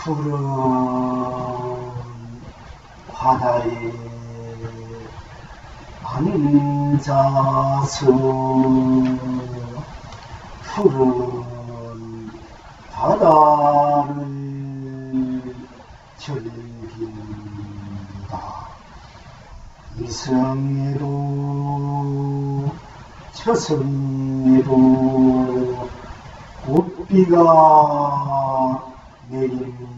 푸른 바다에 앉아서 푸른 바다를 즐긴다. 이성에도 저성에도 꽃비가 내립니다.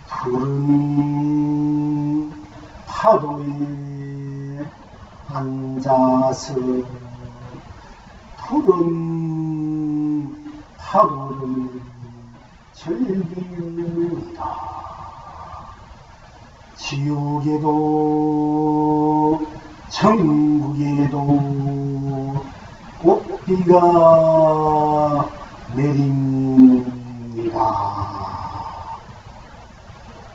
푸른 파도에 앉아서 푸른 파도를 즐깁니다. 지옥에도 천국에도 꽃비가 내립니다.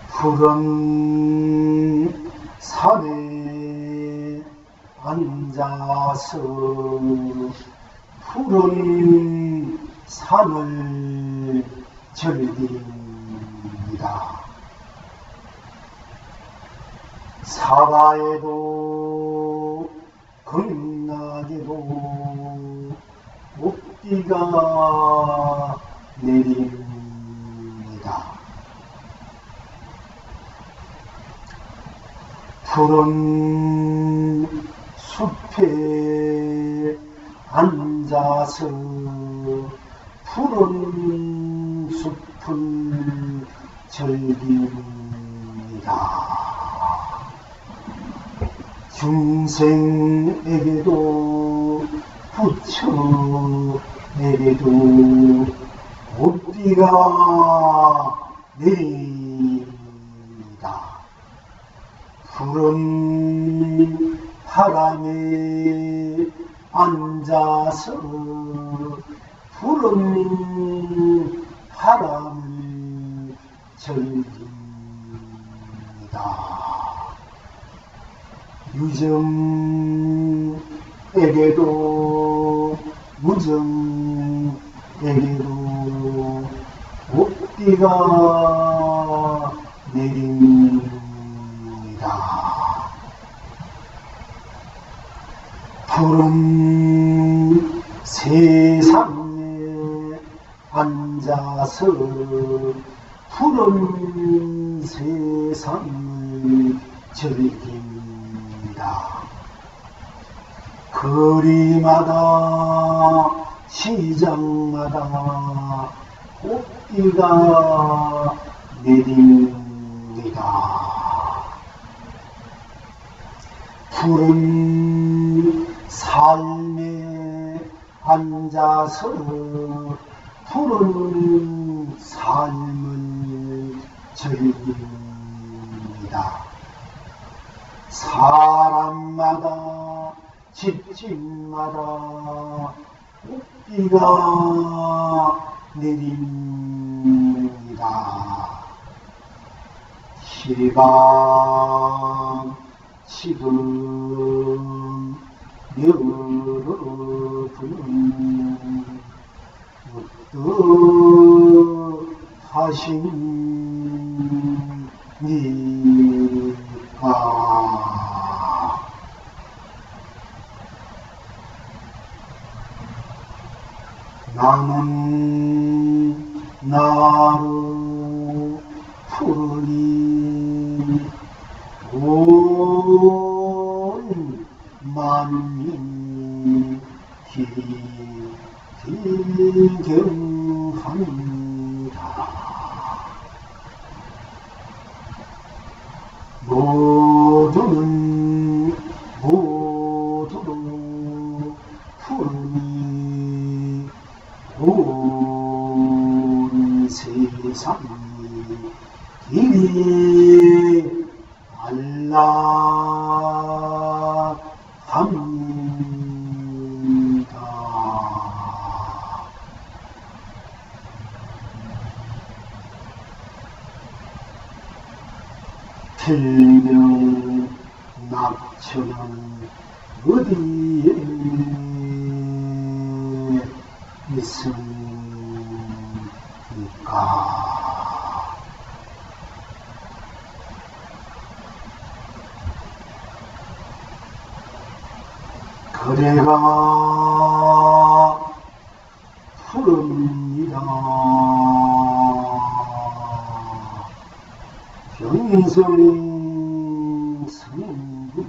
푸른 산에 앉아서 푸른 산을 즐깁니다. 사바에도 극락에도 꽃비가 내립니다. 푸른 숲에 앉아서 푸른 숲을 즐깁니다. 중생에게도 부처에게도 꽃비가 내립니다. 푸른 바람에 앉아서 푸른 바람을 즐깁니다. 유정에게도 무정에게도 꽃비가 내립니다. 푸른 세상에 앉아서 푸른 세상을 즐깁니다. 거리마다 시장마다 꽃비가 내립니다. 푸른 삶에 앉아서 푸른 삶을 즐깁니다. 사람마다 집집마다 꽃비가 내립니다. 시방 지금 여러분 어떠하십니까? 나는 나로 푸르니 온 만민이 기경합니다. 모두는 푸르니 온 세상이 길이 안락합니다. 필명 낙천은 어디에 있습니까? 그래가 푸릅니다. 경성이 성분입니다.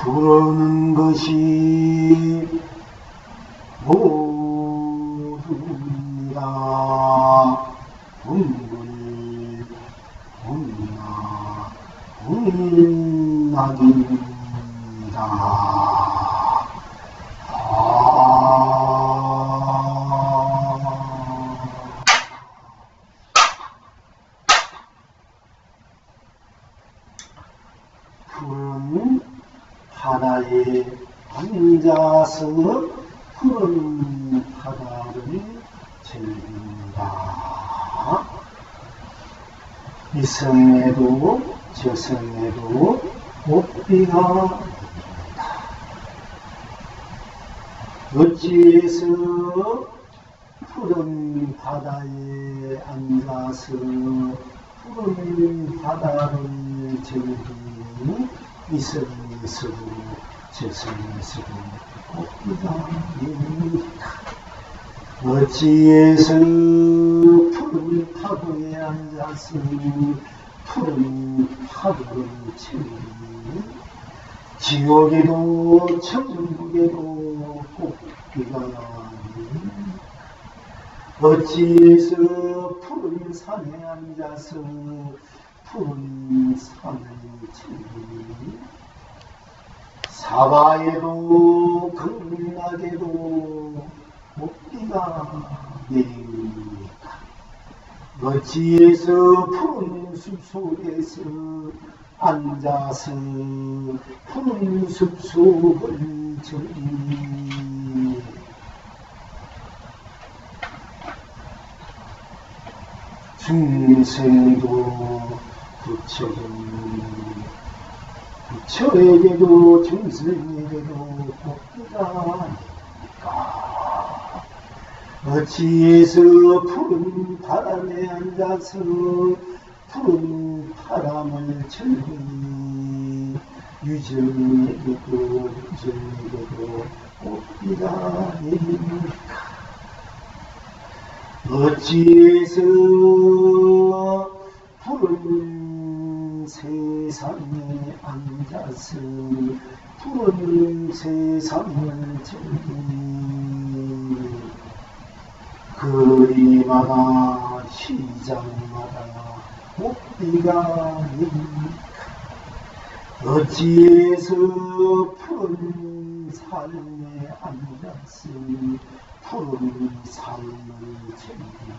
푸르는 것이 모두입니다. 분불 분나 분낙입니다. 푸른 바다에 앉아서 푸른 바다를 즐깁니다. 이성에도 저성에도 꽃비가 옵니다. 어찌해서 푸른 바다에 앉아서 푸른 바다를 즐기니 이성에서도 저성에서도 꽃비가 내립니다. 어찌해서 푸른 파도에 앉아서 푸른 파도를 즐기니 지옥에도 천국에도 꽃비가 내립니다. 어찌해서 푸른 산에 앉아서 푸른 산을 즐기니 사바에도 극락에도 꽃비가 내립니다. 어찌해서 푸른 숲속에서 앉아서 푸른 숲속을 즐기니 중생도 부처에게도 중생에게도 꽃비가 어찌해서 푸른 바람에 앉아서 푸른 바람을 즐기니 유정에게도 꽃비가 내립니까? 어찌해서 푸른 세상에 앉아서 푸른 세상을 즐기니 거리마다 시장마다 꽃비가 내립니까? 어찌해서 푸른 삶에 앉아서 푸른 삶을 즐기니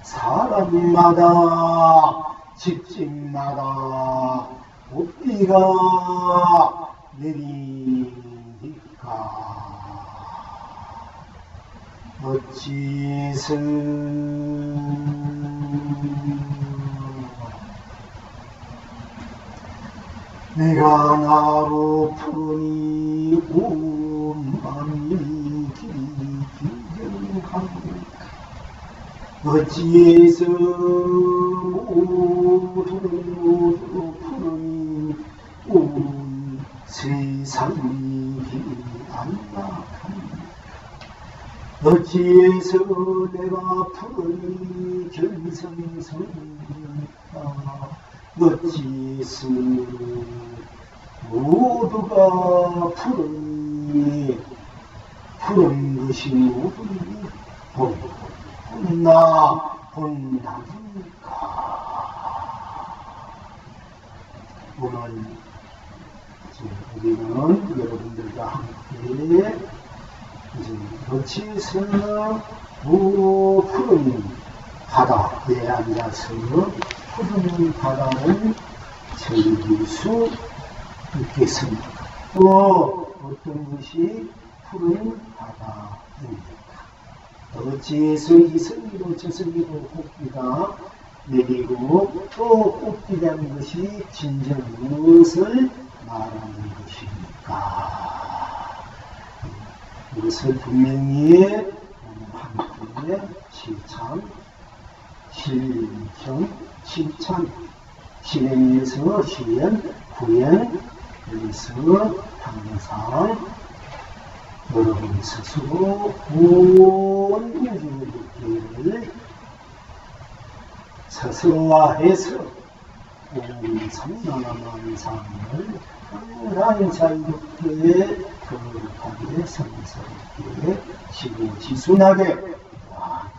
사람마다 집집마다 꽃비가 내리니까 어찌해서 내가 나로 푸르니 온 마음이 길이 긴장합니까? 어찌해서 모두 푸르니 온 세상이 길이 안락합니까? 어찌해서 내가 푸르니 견성성입니까? 어찌해서 모두가 푸르니 푸른 것이 모두니 본나입니까? 오늘 우리는 여러분들과 함께 어찌해서 푸른 바다에 앉아서 푸른 바다를 즐길 수 있겠습니까? 또 어떤 것이 푸른 바다입니까? 어찌해서 이성기로 저성기로 꽃비가 내리고 또 꽃비라는 것이 진정 무엇을 말하는 것입니까? 이것을 분명히 함께 실천, 실천, 실천, 실행에서 시행, 구행, 여기서 항상 여러분 스스로 온 우주를 스스로화해서 온 삼만만상을 항상 자유롭게 거룩하게 성스럽게 지고지순하게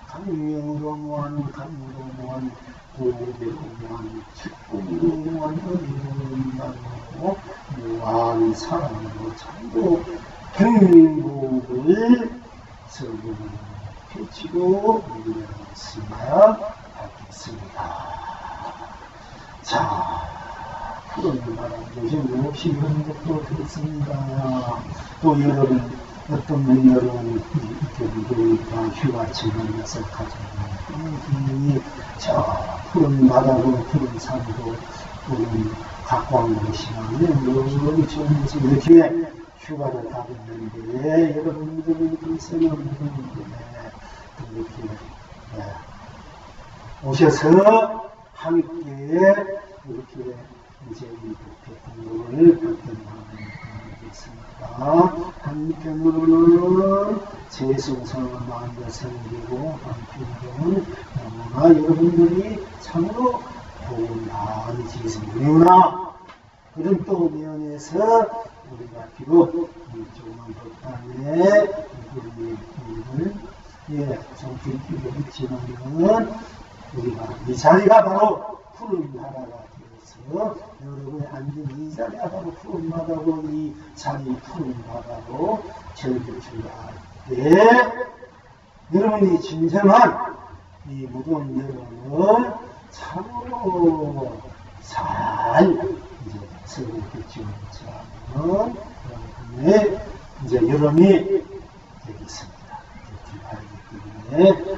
강명으로 무한 강으로 무한 고대로 무한 축복으로 무한 의리로 무한 사랑으로 참고 행복을 서로 펼치고 누렸으면 하겠습니다. 자, 푸른 바람 요즘 없이 이런 것도 들었습니다. 또 여러분, 어떤 분들은 보니까 휴가철을 해서 가지고 저 푸른 바다고 푸른 산도 푸른 각광으로시면 너무 좋은지 이렇게 휴가를 가고 있는데 여러분들은 글쎄는 이렇게 오셔서 함께 이렇게 이제 이 대통령을 발견하겠습니다. 한편으로는 재성성을 마음에 섬기고 한편으로는 너무나 여러분들이 참으로 도움이 많이 지으시는구나. 그런 또 면에서 우리가 비록 조그만 법당에 우리를 좀 들키고 있지만은 우리가 이 자리가 바로 푸른 바다가 되어서 여러분이 앉은 이 자리가 바로 푸른 바다고 이 자리 푸른 바다로 즐길 줄 알 때 여러분이 진정한 이 무더운 여름을 참으로 잘 이제 즐기겠죠. 는 여러분의 이제 여름이 되겠습니다. 이렇게 알기 때문에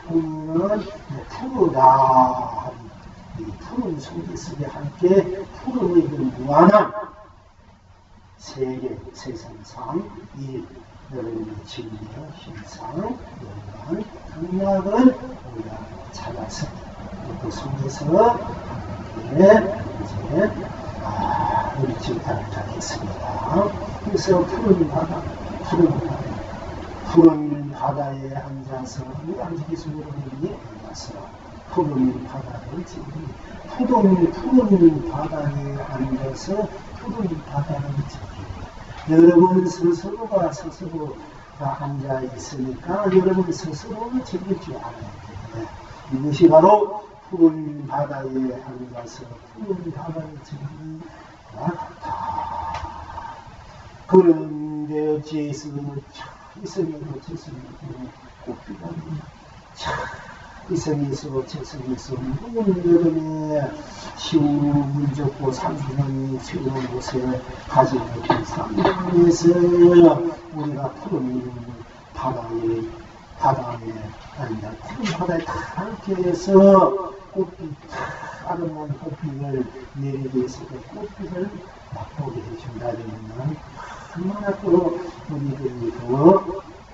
푸르다 이 푸른 소리 속에 함께 푸른의 그 무한한 세계 세상상 이 여러분의 진리와 신상 여러분 강약을 우리가 찾아서 그 속에서 함께 이제 우리 질타를 하겠습니다. 그래서 푸른 바다에 앉아서 앉으기서 여러분이 앉아서 푸른 바다를 즐기고 푸른 바다에 앉아서 푸른 바다를 즐기고 여러분 스스로가 앉아 있으니까 여러분 스스로는 즐길 줄 알아야 돼요. 이것이 바로 푸른 바다에 앉아서 푸른 바다를 즐기는 같다. 그런데 어찌해서 이성에도 저성에도 꽃피가 이성에서 저성에서 무거운 여름에 시우물 좋고 산수령이 새로운 곳에 가지고 있는 산에서 우리가 푸른 바다에 아니다 푸른 바다에 다 이렇게 해서 꽃빛 아름다운 꽃빛을 내리게 해서 그 꽃빛을 맛보게 해준다면 얼마나 또 우리들이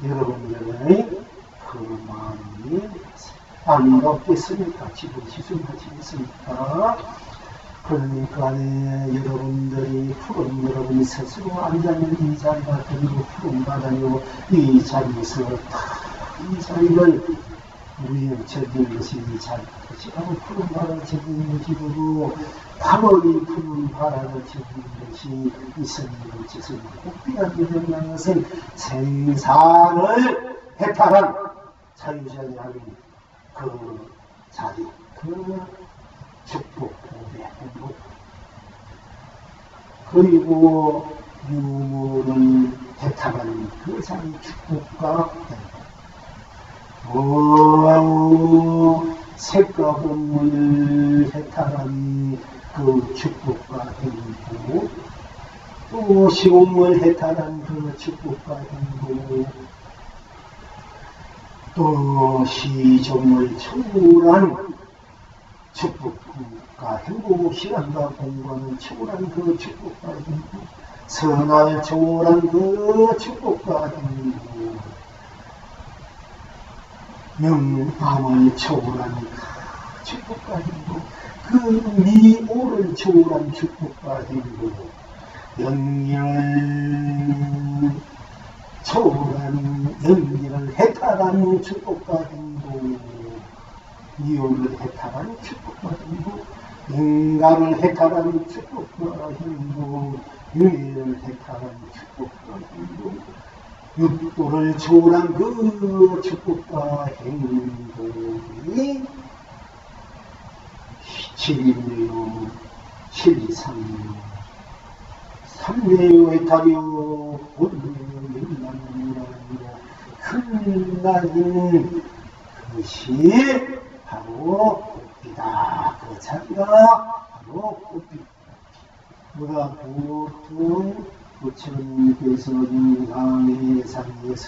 여러분들의 그 마음이 아름답겠습니까? 지금 시순하시겠습니까? 그러니까 여러분들이 푸른 여러분이 스스로 앉아있는 이 자리가 그리고 푸른 바다요 이 자리에서 이 자리를 우리는 즐기는 것이 이 자리것이 바로 푸른 바다를 즐기는 것이고 바로 이 푸른 바다를 즐기는 것이 이성이고 지성이고 꽃비가 되는 것은 생사를 해탈한 자유자재하는 그 자리, 그 축복, 고대, 행복 그리고 유물을 해탈하는 그 자리 축복과 색과 본문을 해탈한 그 축복과 행복 또 시온을 해탈한 그 축복과 행복 또 시종을 초월한 축복과 행복 시간과 공간을 초월한 그 축복과 행복 선을 초월한 그 축복과 행복 명암을 초월한 축복과 행복, 그 미오를 초월한 축복과 행복, 영리를 초월한, 영리를 해탈한 축복과 행복, 미오를 해탈한 축복과 행복, 인간을 해탈한 축복과 행복, 윤회를 해탈한 축복과 행복, 육도를 초월한 그 축복과 행복이 칠이네요. 칠이삼이요. 삼매요 해탈이요. 본매요 영남이라는 흘러가는 그것이 바로 꽃이다. 그 자리가 바로 꽃이다. 우리가 보통 부처님께서 인강해상에서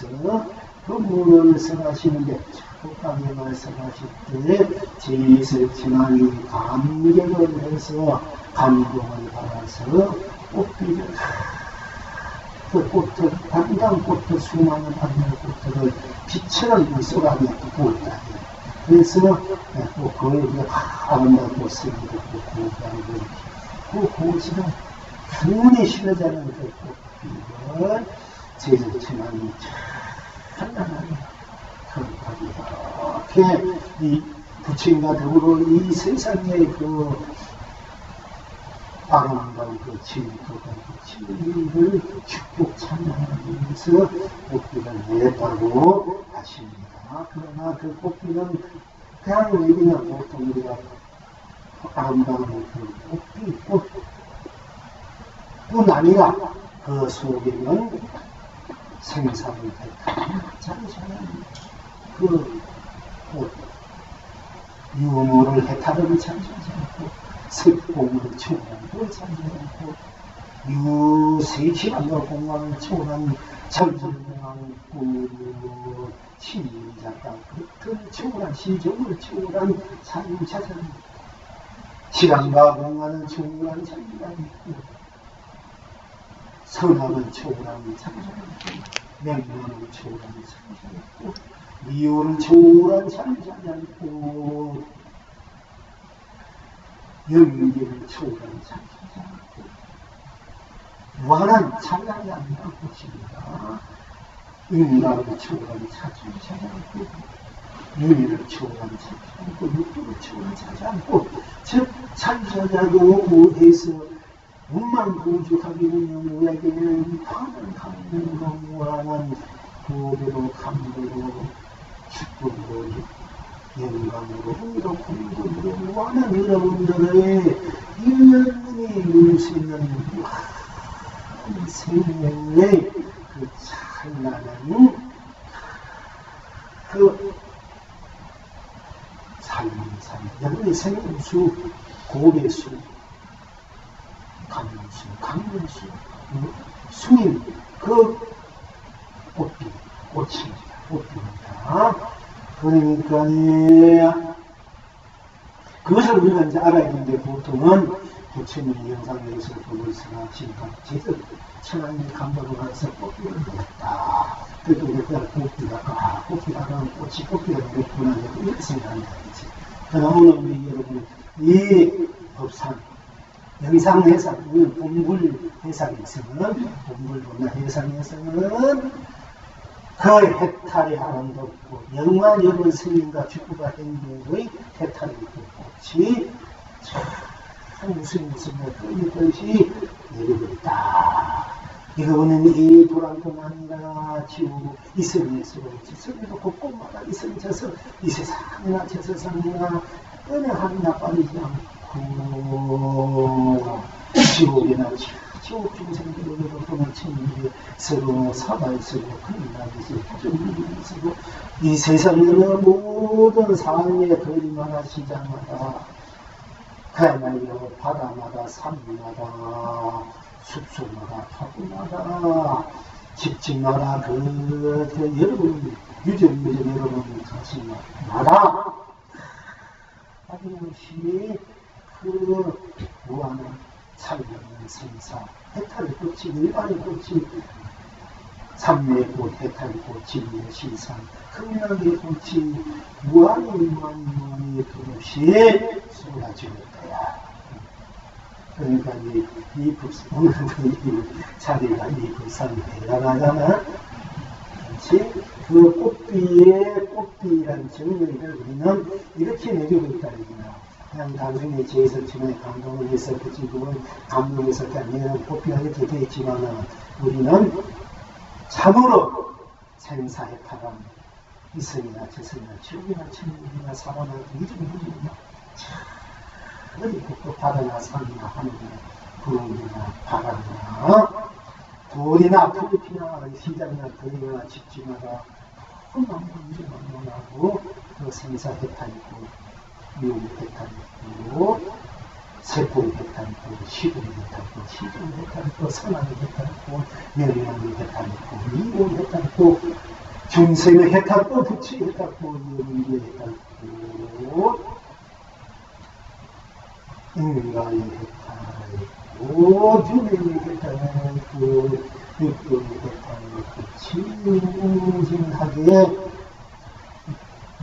그 문을 설하시는데 촉각에 말씀하실 때 제설친왕이 감격을 해서 감동을 받아서 꽃비를 그 꽃을 당당 꽃을 수많은 하늘 꽃들을 빛처럼 쏟아내 보았다. 그래서 또 그걸 아름다운 꽃을 입고 고기하고 그 고지는 충분히 실어자는 그 꽃을 제설친왕이 찬란하게 이렇게 이 부처님과 더불어 이 세상의 그 아름다운 그 진리가 그 진리를 축복 찬양하기 위해서 꽃비를 냈다고 하십니다. 그러나 그 꽃비는 그냥 왜 그냥 보통 우리가 아름다운 그 꽃비, 꽃뿐 아니라 그 속에는 생사를 뱉는 찬양합니다. 그 꽃, 유물을 해탈을 찬양하지 않고 색공을 초월하고 찬양하고 유세시간과 공간을 초월한 절절한 그 시작당 그 초월한 시종을 초월한 찬양 찬양 시간과 공간을 초월한 찬양 선함을 초월한 찬양 명령을 초월한 찬양 미호를 초월한 찬양 영리를 초월한 찬양 무한한 찬양이 아니라 것입니다. 인간을 초월한 찬양 윤리를 초월한 찬양 육도를 초월한 찬양 즉 찬양으로 해서 운만부족하기는 우리에게는 많은 감동과 무한한 고대로 감동으로 축복으로 영광으로 흥미로 공동으로 무한한 여러분들의 영원히 누릴 수 있는 무한한 생명의 그 찬란한 그 삶 여러분의 생명수 고배수 강문수 수인 그 꽃입니다. 그러니까 그것을 우리가 이제 알아야 되는데 보통은 부처님의 영상에서 그걸 생각하시니까 제대로 천황이 감독을 해서 꽃피를 넣었다. 그래도 우리가 꽃피다가 꽃피가 되겠구나 이렇게 생각한다. 그러나 오늘 여러분 이 법상 영상해상, 본불해상에서는 본불본나 해상에서는 그 해탈의 아름답고 영원 여러 스님과 축구가 행복의 해탈의 꽃이 참 무슨 뜻이 내리고 있다. 이거는 이 도란뿐 아니라 지우 이슬에서 지슬에도 곳곳마다 이슬이 져서 이 세상이나 저 세상이나 어느 하루나 빠지지 않고 지옥이나 지옥 중생들을 여러분을 챙기게 서로 사바에 서로 큰일나게 서로 부정부리게 서로 이 세상에는 모든 상황의 거리마다 시장마다 그야말로 바다마다 산마다 숲속마다 파도마다 집집마다 그 여러분 유전 여러분 자신마다 아낌없이 그 무한한 찬란한 생사 해탈의 꽃이 일반의 꽃이 삼매꽃, 해탈꽃, 진리의 신상, 극락의 꽃이 무한히 두루시 쏟아지는 거야. 그러니까 이 오늘도 이 자리가 이 불상이 대단하잖아. 그렇지? 그 꽃비라는 정의를 우리는 이렇게 내리고 있다는 거야. 그냥 단순히 제설침에 감동을 해서 그지금은 감동해서 그냥 꽃비가 이렇게 되어 있지만 우리는 참으로 생사해탈한 이성이나 저성이나 지옥이나 천국이나 사바나 이중이나 어디 또 바다나 산이나 하늘이나 구름이나 바람이나 돌이나 풀잎이나 시장이나 거리나 집집마다 험한 문제만 원하고 그 생사해탈이고 미움해탈이고 세포해탈이고 시공해탈이고 시종해탈이고 선악해탈이고 명령해탈이고 미움해탈이고 중생의 해탈이고 부치해탈이고 영리해탈이고 인간의 해탈이고 주님의 해탈이고 육경의 해탈이고 진진하게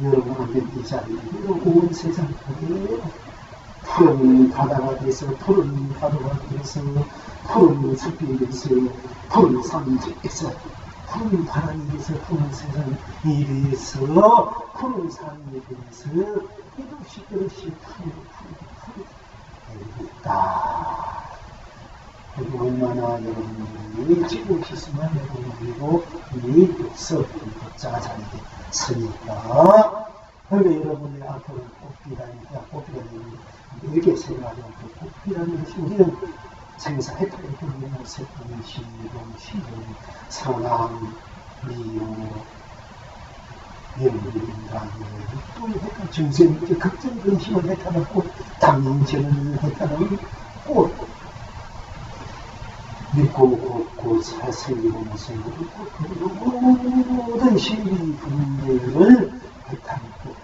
여러분한테 이 자리에 온 세상 그대로 푸른 바다가 돼서 푸른 바다가 돼서 푸른 숲이 돼서 푸른 산지에서 푸른 바람이 돼서 푸른 세상이 돼서 푸른 산이 돼서 이것이 푸르 있다. 그리고 얼마나 여러분들이 지고 계시면 여러분들이고 이 독서 독자가 자리에 서니까 그런데 여러분이 앞으로 꽃비라니까 꽃비가 이렇게 생각하면 꽃비라는 것이 우리는 생사해탈의 부분을 세포는 신공, 신공, 상암, 미용, 명리인간, 또 해탈, 증생, 극정 근심을 해탈하는 꽃, 당인전을 해탈하는 꽃, 믿고 걷고 살생기고 무생기고 모든 신비 분들을 해탈하고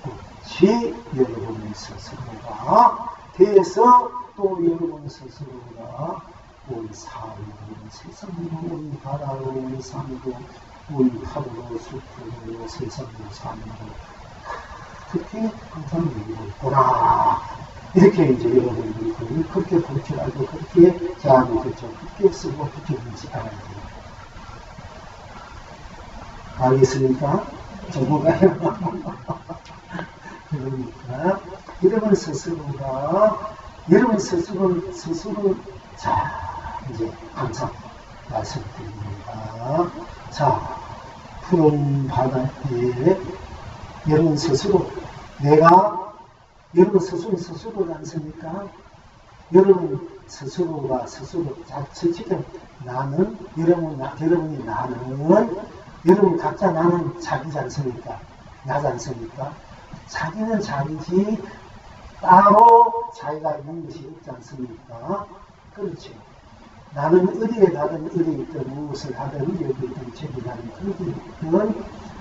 꽃이 여러분 스스로가 돼서 또 여러분 스스로가 온 삶으로 온 세상으로 온 바다로 온 산으로 온 하루로 숲으로 세상으로 삶으로 그렇게 항상 누리고 있구나. 이렇게 이제 여러분들이 그렇게 볼 줄 알고 그렇게 자아도 그렇죠. 그렇게 쓰고 그렇게 인식하는 거예요. 알겠습니까? 정보가요. 그러니까 여러분 스스로가 여러분 스스로 자 이제 항상 말씀드립니다. 자 푸른 바다에 여러분 스스로 내가 여러분 스스로를 않습니까? 여러분 스스로가 스스로 지금 나는 여러분이 나는 여러분 각자 나는 자기지 않습니까? 나지 않습니까? 자기는 자기지 따로 자기가 있는 것이 없지 않습니까? 그렇지. 나는 어디에 가든 어디에 있든 무엇을 하든 여기 있든 저기 가든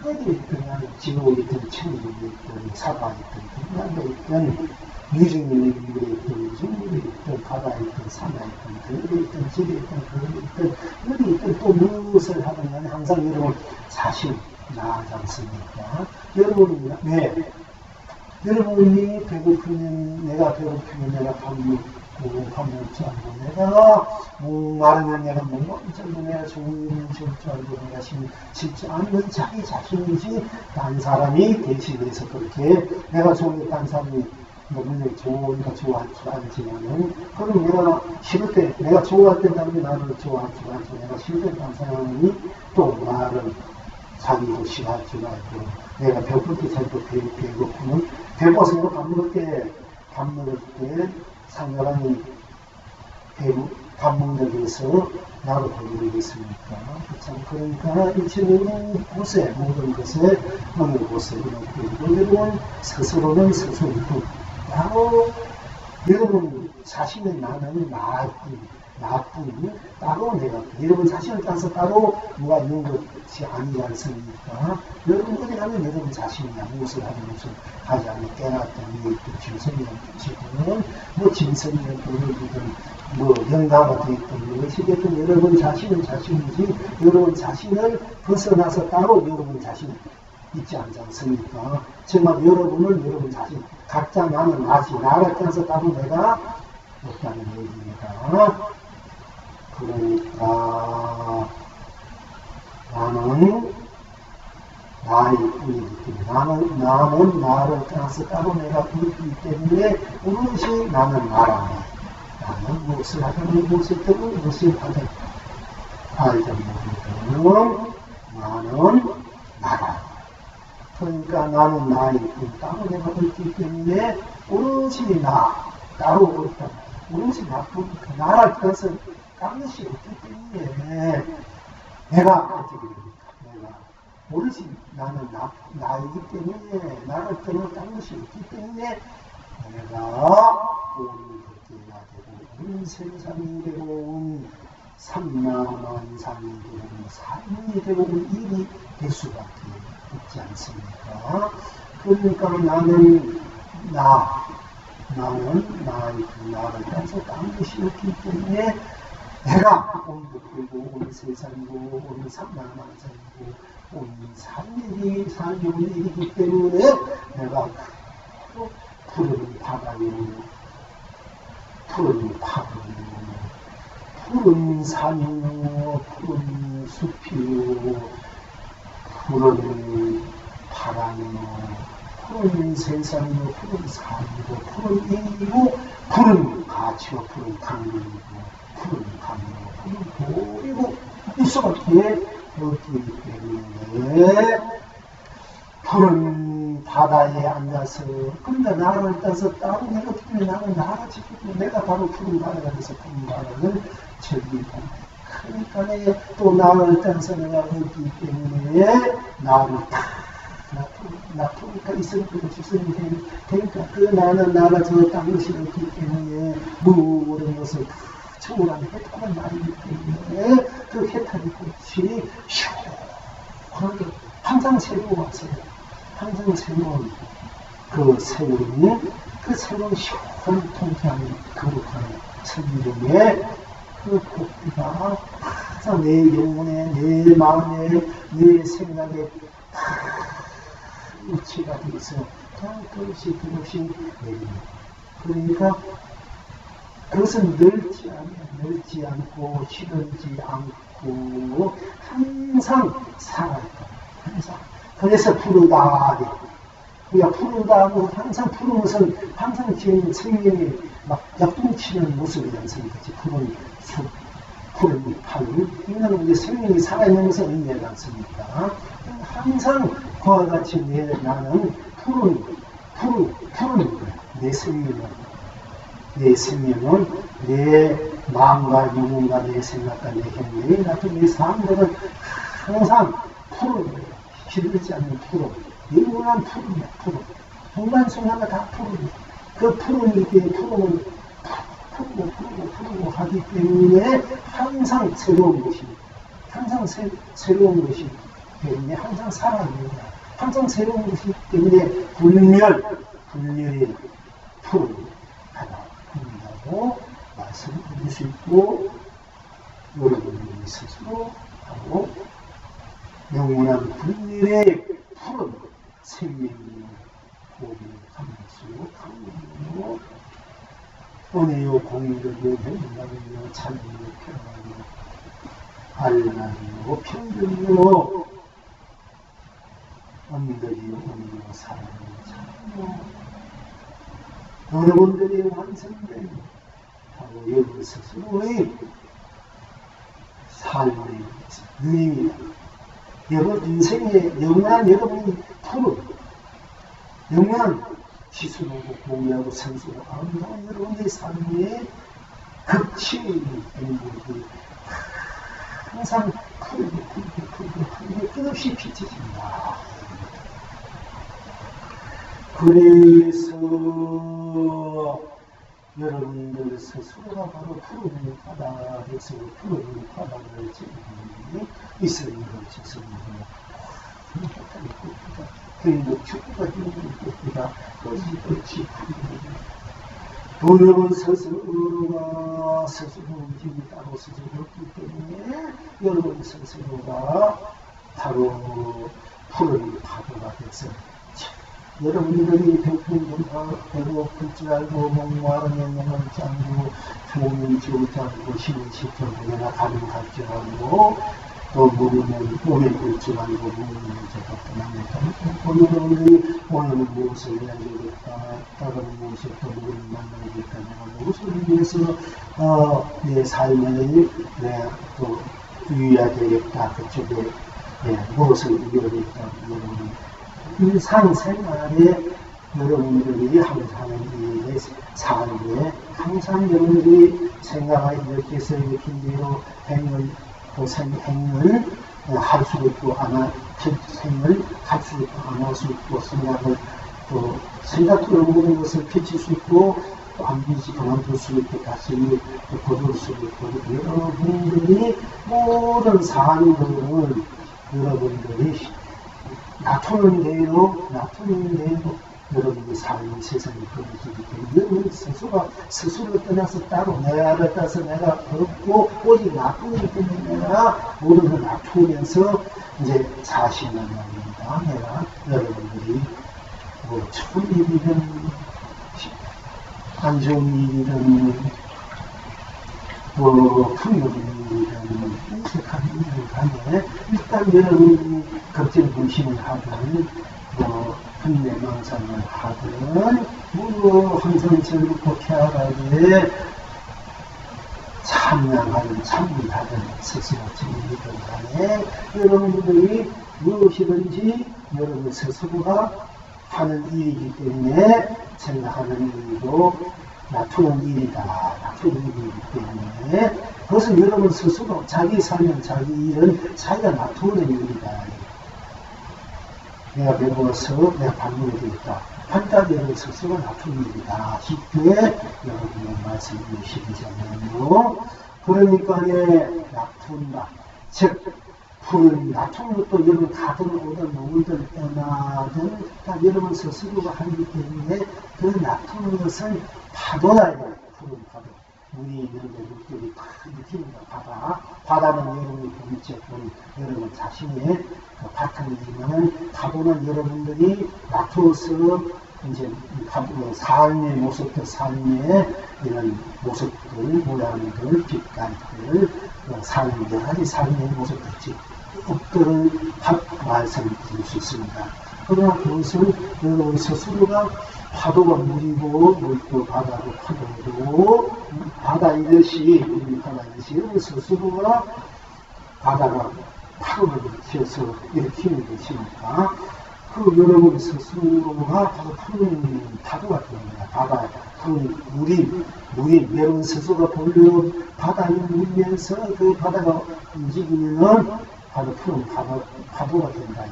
어디에 있든 나는 지옥에 있든 천국에 있든 사바에 있든 극락에 있든 유증일에 있든 유증일에 있든 바다에 있든 산에 있든 들에 있든 집에 있든 그에 있든 어디 있든 또 무엇을 하든 나는 항상 여러분 자신 나지 않습니까? 여러분이 왜? 여러분이 배고프면 내가 배고프면 내가 밥 먹지 않고 내가 목마르면 내가 목마르지 않고 내가 죽으면 죽을 줄 알고 내가 쉽지 않는 자기 자신이지 딴 사람이 대신해서 그렇게 내가 좋으면 딴 사람이 물론 좋으니까 좋아할 줄 알지만은 그럼 내가 싫을 때 내가 좋아할 때 사람이 나를 좋아할 줄 알고 내가 싫을 때 딴 사람이 또 나를 자기도 싫어할 줄 알고 내가 배고플 때 자기도 배고프면 배고파서 밥 먹을 때 상대방이 밥 먹는 데서 나로 보여주겠습니까? 그러니까 일체 모든 곳에 모든 것에 어느 곳에 여러분 스스로는 스스로고 바로 여러분 자신의 나는 나이고 나뿐 따로 내가 여러분 자신을 따라서 따로 뭐가 있는 것이 아니지 않습니까? 여러분 어디 가면 여러분 자신이야. 무엇을 하든 무엇을 하지 않는 깨놨던 위에 있던 짐승이란 지금 뭐 짐승이든 도둑이든 뭐 영가가 되었던 무엇이 됐든 여러분 자신은 자신이지 여러분 자신을 벗어나서 따로 여러분 자신 있지 않지 않습니까? 정말 여러분은 여러분 자신 각자 나는 나지 나를 떠나서 따로 내가 없다는 얘기입니다. 그러니까 나는 나의 뿐이기 때문에 나는 나를 떠나서 따로 내가 있기 때문에 오롯이 나는 나라네. 나는 무엇을 하든 무엇을 뜨고 무엇을 하든 알든 모르든 나는 나라. 그러니까 나는 나의 뿐 따로 내가 있기 때문에 오롯이 나 따로 없다. 오롯이 나쁘니까 나를 떠나서 딴 것이 없기 때문에 내가 어떻게 됩니까? 내가 오롯이 나는 나이기 때문에 나를 떠나 딴 것이 없기 때문에 내가 온 덕계가 되고 온 세상이 되고 온 삼라만상이 되고 온 삶이 되고 온 일이 될 수밖에 없지 않습니까? 그러니까 나는 나의 나를 따라서 딴 것이 없기 때문에 내가 온 덕계고 온 세상이고 온 삼라만상이고 온 삶이 삶이 온 일이기 때문에 내가 푸른 바다요 푸른 파도요 푸른 산이요 푸른 숲이요 푸른 바람이요 푸른 세상이요 푸른 삶이고 푸른 일이고 푸른 가치와 푸른 당근이고 푸른 강이고 푸른 돌이고 이 수밖에 없기 때문에 푸른 바다에 앉아서 근데 나를 따서 따로 내가 어떻게 나는 나를 지키고 내가 바로 푸른 바다가 돼서 푸른 바다를 즐기고 그러니까 또 나를 따서 내가 없기 때문에 나를 다 놔두니까 있으니까 주선이 되니까 그 나는 나가 저 딴 것이 없기 때문에 모든 것을 초월한 해탈한 날이기 때문에 그 해탈의 꽃이 시원하게 항상 새로워서요. 항상 새로운 그 새로운 시원한 통쾌한 거룩한 천국의 그 꽃비가 항상 내 영혼에 내 마음에 내 생각에 우치가 되어서 그것이 내립니다. 그러니까 그것은 늘지 않고 시들지 않고 항상 살아있다. 항상. 그래서 푸르다. 우리가 푸르다고 항상 푸른 것은 항상 지금 생명이 막 역동치는 모습이 않습니까? 푸른 숲, 푸른 팔. 이거는 우리 생명이 살아있는 것을 의미하지 않습니까? 항상 그와 같이 나는 푸른 거야. 내 생명은 내 마음과 영혼과 내 생각과 내 행동에 같은 내 삶들은 항상 푸른 거야. 기르지 않는 푸른. 영원한 푸른이야, 푸른. 순간순간가 다 푸른이야. 그 푸른이 푸른은 푸르고 하기 때문에 항상 새로운 것입니다. 항상 새로운 것이기 때문에 항상 살아있는 거야. 항상 새로운 것이기 때문에 불멸이 푸른 하나뿐이라고 말씀드릴 수 있고 여러분들이 스스로 하고 영원한 불멸의 푸른 생명이 보기 감수 강림으로 은혜요 공의력요 행복하며 찬미요 평안이요 알라요 평등이요 언덕이요 은혜요 사랑이요 찬미요 여러분들이 완성된 바로 여러분 스스로의 삶의 유행이다. 여러분 인생의 영원한 여러분이 푸른 영원한 지수하고 공유하고 선수하고 아름다운 여러분의 삶의 극치의 행복이 항상 푸르게 끝없이 비춰집니다. 그래서 여러분들 스스로가 바로 푸른 바다에서 푸른 바다를 지금 있으니 지습니다. 그리고 축구가 힘든 것보다 어찌 여러분 스스로가 스스로 움직임이 따로 스스로 없기 때문에 여러분 스스로가 바로 푸른 바다가 돼서 여러분들이 배고플 줄 알고 목마르면 먹지 않고 좋으면 지우지 않고 쉬면 쉬지 않고 내가 가면 갈 줄 알고 또 모르면 오면 올 줄 알고 모르면 저것도 여러분들이 오늘은 무엇을 해야 되겠다 다른 무엇을 또 누구를 만나야겠다 내가 무엇을 위해서 내 삶을 또 유의해야 되겠다 그쪽에 무엇을 이겨야겠다 여러분 일상생활에 여러분들이 항상 이 삶에 항상 여러분들이 생각을 이렇게 해서 이렇게 대로 행을 할 수 있고 생을 할 수 있고 안 할 수 있고 생각을 또 생각으로 모든 것을 펼칠 수 있고 또 반드시 그만둘 수 있고 다시 거둘 수 있고 여러분들이 모든 사안들은 여러분들이 놔두는 대로 여러분의 삶이 세상에 보내지기 때문에 여러분 스스로 떠나서 따로 내가 떠나서 내가 없고 오직 놔두기 때문에 내가 모든 걸 놔두면서 이제 40년 만입니다. 내가 여러분들이 뭐 좋은 일이든 안 좋은 일이든 뭐 풍요로운 일이든 인색한 일이든 간에 일단 여러분이 걱정 불신을 하든 hun내망상을 하든 항상 즐겁고 쾌활하게 참양하든 참미하든 스스로 즐기든 간에 여러분들이 무엇이든지 여러분 스스로가 하는 일이기 때문에 생각하는 일도 놔두는 일이다. 놔두는 일이기 때문에 그것은 여러분 스스로 자기 삶은 자기 일은 자기가 놔두는 일이다. 내가 배고파서 내가 밥 먹어야 되겠다. 한달 여러분 스스로가 놔두는 일이다. 쉽게 여러분의 말씀을 주시잖아요. 그러니까 놔둔다. 즉 놔두는 것도 여러분 가든 오든 오든 떠나든 다 여러분 스스로가 하기 때문에 그 놔두는 것은 파도다. 푸른 파도. 물이 있는데 물결이 탁 일으키는 바다. 바다는 여러분이 본체뿐 여러분 자신의 바탕이지만 파도는 여러분들이 놔두어서 이제 삶의 모습들, 삶의 이런 모습들, 모양들, 빛깔들, 삶의 여러 가지 삶의 모습들, 것들을 말씀드릴 수 있습니다. 그러나 그것은 여러분 스스로가 파도가 물이고 물도 바다고 파도고 바다 이듯이 여러분 스스로가 바다가 파도를 일으켜서 일으키는 것이니까 그 여러분 스스로가 바로 푸른 파도가 됩니다. 바다 푸른 물이 여러분 스스로가 돌려 바다에 물면서 그 바다가 움직이면은 바로 푸른 파도가 된다.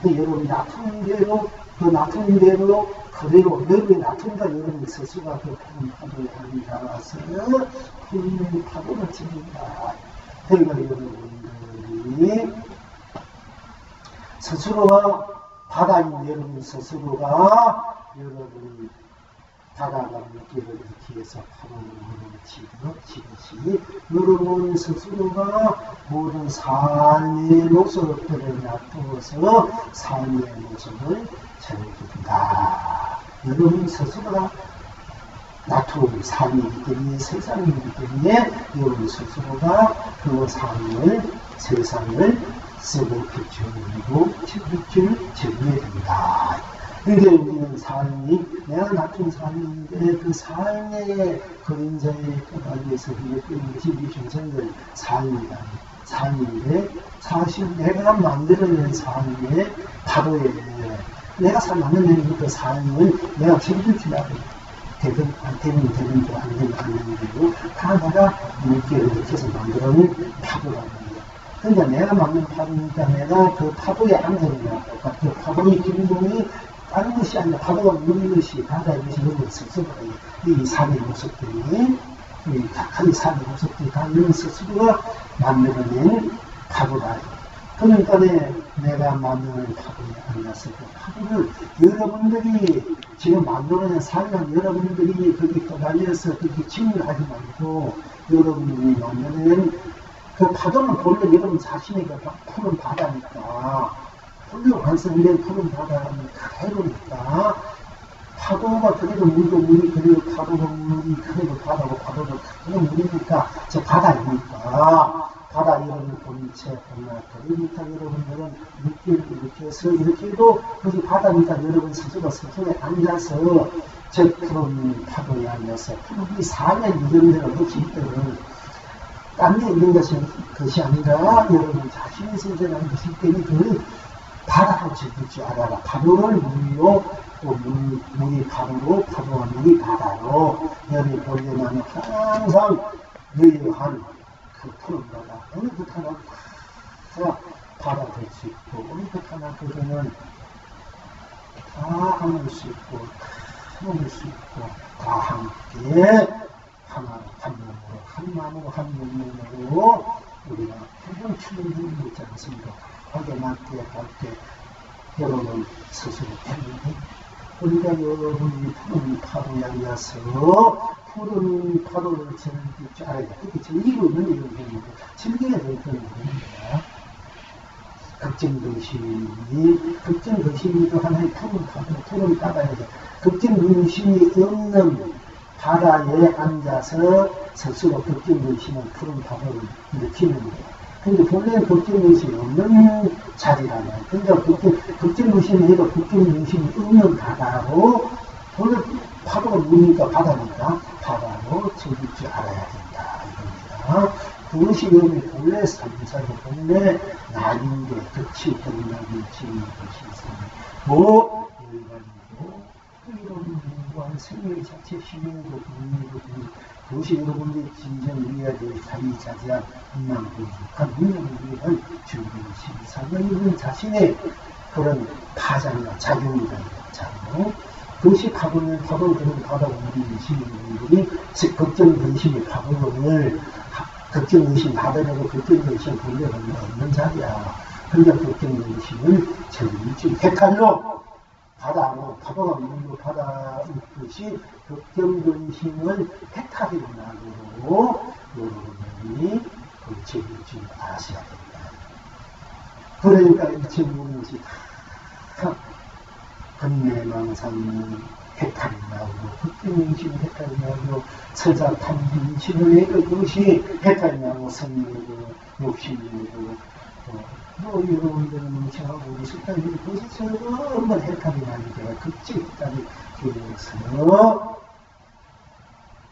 여러분이 놔두는 대로 그 놔두는 대로 그대로 여러분이 놔둔다. 여러분 스스로가 그 푸른 파도에 따라서 푸른 파도가 됩니다. 그러니까 여러분들이 스스로가 바다인 여러분 스스로가 여러분이 바다가 물기를 이렇게 해서 파도를 치듯이 여러분 스스로가 모든 삶의 모습들을 놔두어서 삶의 모습을 즐긴다. 여러분 스스로가 놔두는 삶이기 때문에 세상이기 때문에 여러분 스스로가 그 삶을 세상을 쓰고 비추고 즐겨야 된다. 그런데 우리는 삶이 내가 놔둔 삶인데 그 삶의 그림자에 떠나기위해서 이렇게 것이 우리 중생들 삶이다. 삶인데 사실 내가 만들어낸 삶의 파도에 내가 만들어낸 그 삶은 내가 즐기지라고 되든 안 되든 되는데 안 되든 안 되는데도 다 내가 물기를 이렇게서 만들어낸 파도라고 합니다. 그러니까 내가 만든 파도니까 내가 그 파도에 앉아있는 것 같아. 그 파도의 기운이 다른 것이 아니라 파도가 무는 것이 바다의 것이 여러분 스스로가 이 산의 모습들이 이 각한 산의 모습들이 다 이런 스스로가 만들어낸 파도다. 그러니까 내가 만드는 파도에 앉아서 그 파도를 여러분들이 지금 만들어낸 산을 여러분들이 거기 떠달려서 거기 침입하지 말고 여러분들이 만드는 그 파도는 본래 여러분 자신이 푸른 바다니까 본래 완성된 푸른 바다는 그대로니까 파도가 그래도 물도 물이 그래도 파도가 물이 그래도 바다고 파도도 그래도 물이니까 저 바다이니까 바다 여러분 본체 본나 그러니까 여러분들은 느껴서 이렇게 해도 그게 바다니까 여러분 스스로 스스로에 앉아서 저 푸른 파도에 앉아서 푸른 이 산에 이름대로 것이 있거든. 딴 데 있는 것이 아니라 여러분 자신이 생겨난 것이기 때문에 그 바다로 즐길 줄 알아라. 파도를 물로 또 물이 파도로 파도와 물이 바다로 열이 벌려면 항상 여유한 그 푸른 바다. 어느 것 하나 바다 될 수 있고 어느 것 하나 그거는 다 안을 수 있고 다 먹을 수 있고 다 함께 하나로 한 몸으로 한 마음으로 한 몸으로 우리가 항상 추는 있지 않습니까? 하게 맞게 밝게 여러분 스스로 했는데 그러니까 여러분이 푸른 파도에 앉아서 푸른 파도를 즐길 줄 알아야 돼. 그렇게 즐기고 있는 이런 경우도 즐겨야 될 그런 경우입니다. 걱정근심이도 하나의 푸른 파도, 푸른 바다에 걱정근심이 없는 바다에 앉아서 스스로 걱정근심은 푸른 파도를 일으키는 거예요. 근데 본래는 걱정근심이 없는 자리라면, 그러니까 걱정근심이 해도 걱정근심이 없는 바다로, 본래 파도가 무니까 바다니까 바다로 즐길 줄 알아야 된다. 이겁니다. 그것이 여러분이 본래 삶사고 본래 낙인데 덕치 건강이 지는 것이 있으니 일반이고 이런 무한 생명 자체 힘이고 분리고 그것이 여러분들이 진정 이해해야 될 자리자지한 인망부족한 운명을 주는 심사는 이런 자신의 그런 파장이나 작용이다. 작용. 그것이 파도는 그런 바다 우리 시민들이 즉 걱정근심의 파도를 걱정의심 받으려고 걱정의심 돌려는 없는 자리야. 그러니까 걱정의심을 저일주일 해탈로 바다로 파도가 물로 바다 있듯이 걱정근심을 해탈해 나도록 여러분들이 그 저일주일 아셔야 된다. 그러니까 일체 모든 것이 다 건매망상 해탈이 나오고 걱정의심 해탈이 나오고 서자탐진심을 해도 그것이 해탈이 나오고 성리고 욕심이고 여러분들은 멍청하고 우리 숙단이 그것이 전부 해탈이 나니까 극지 해탈이 되어서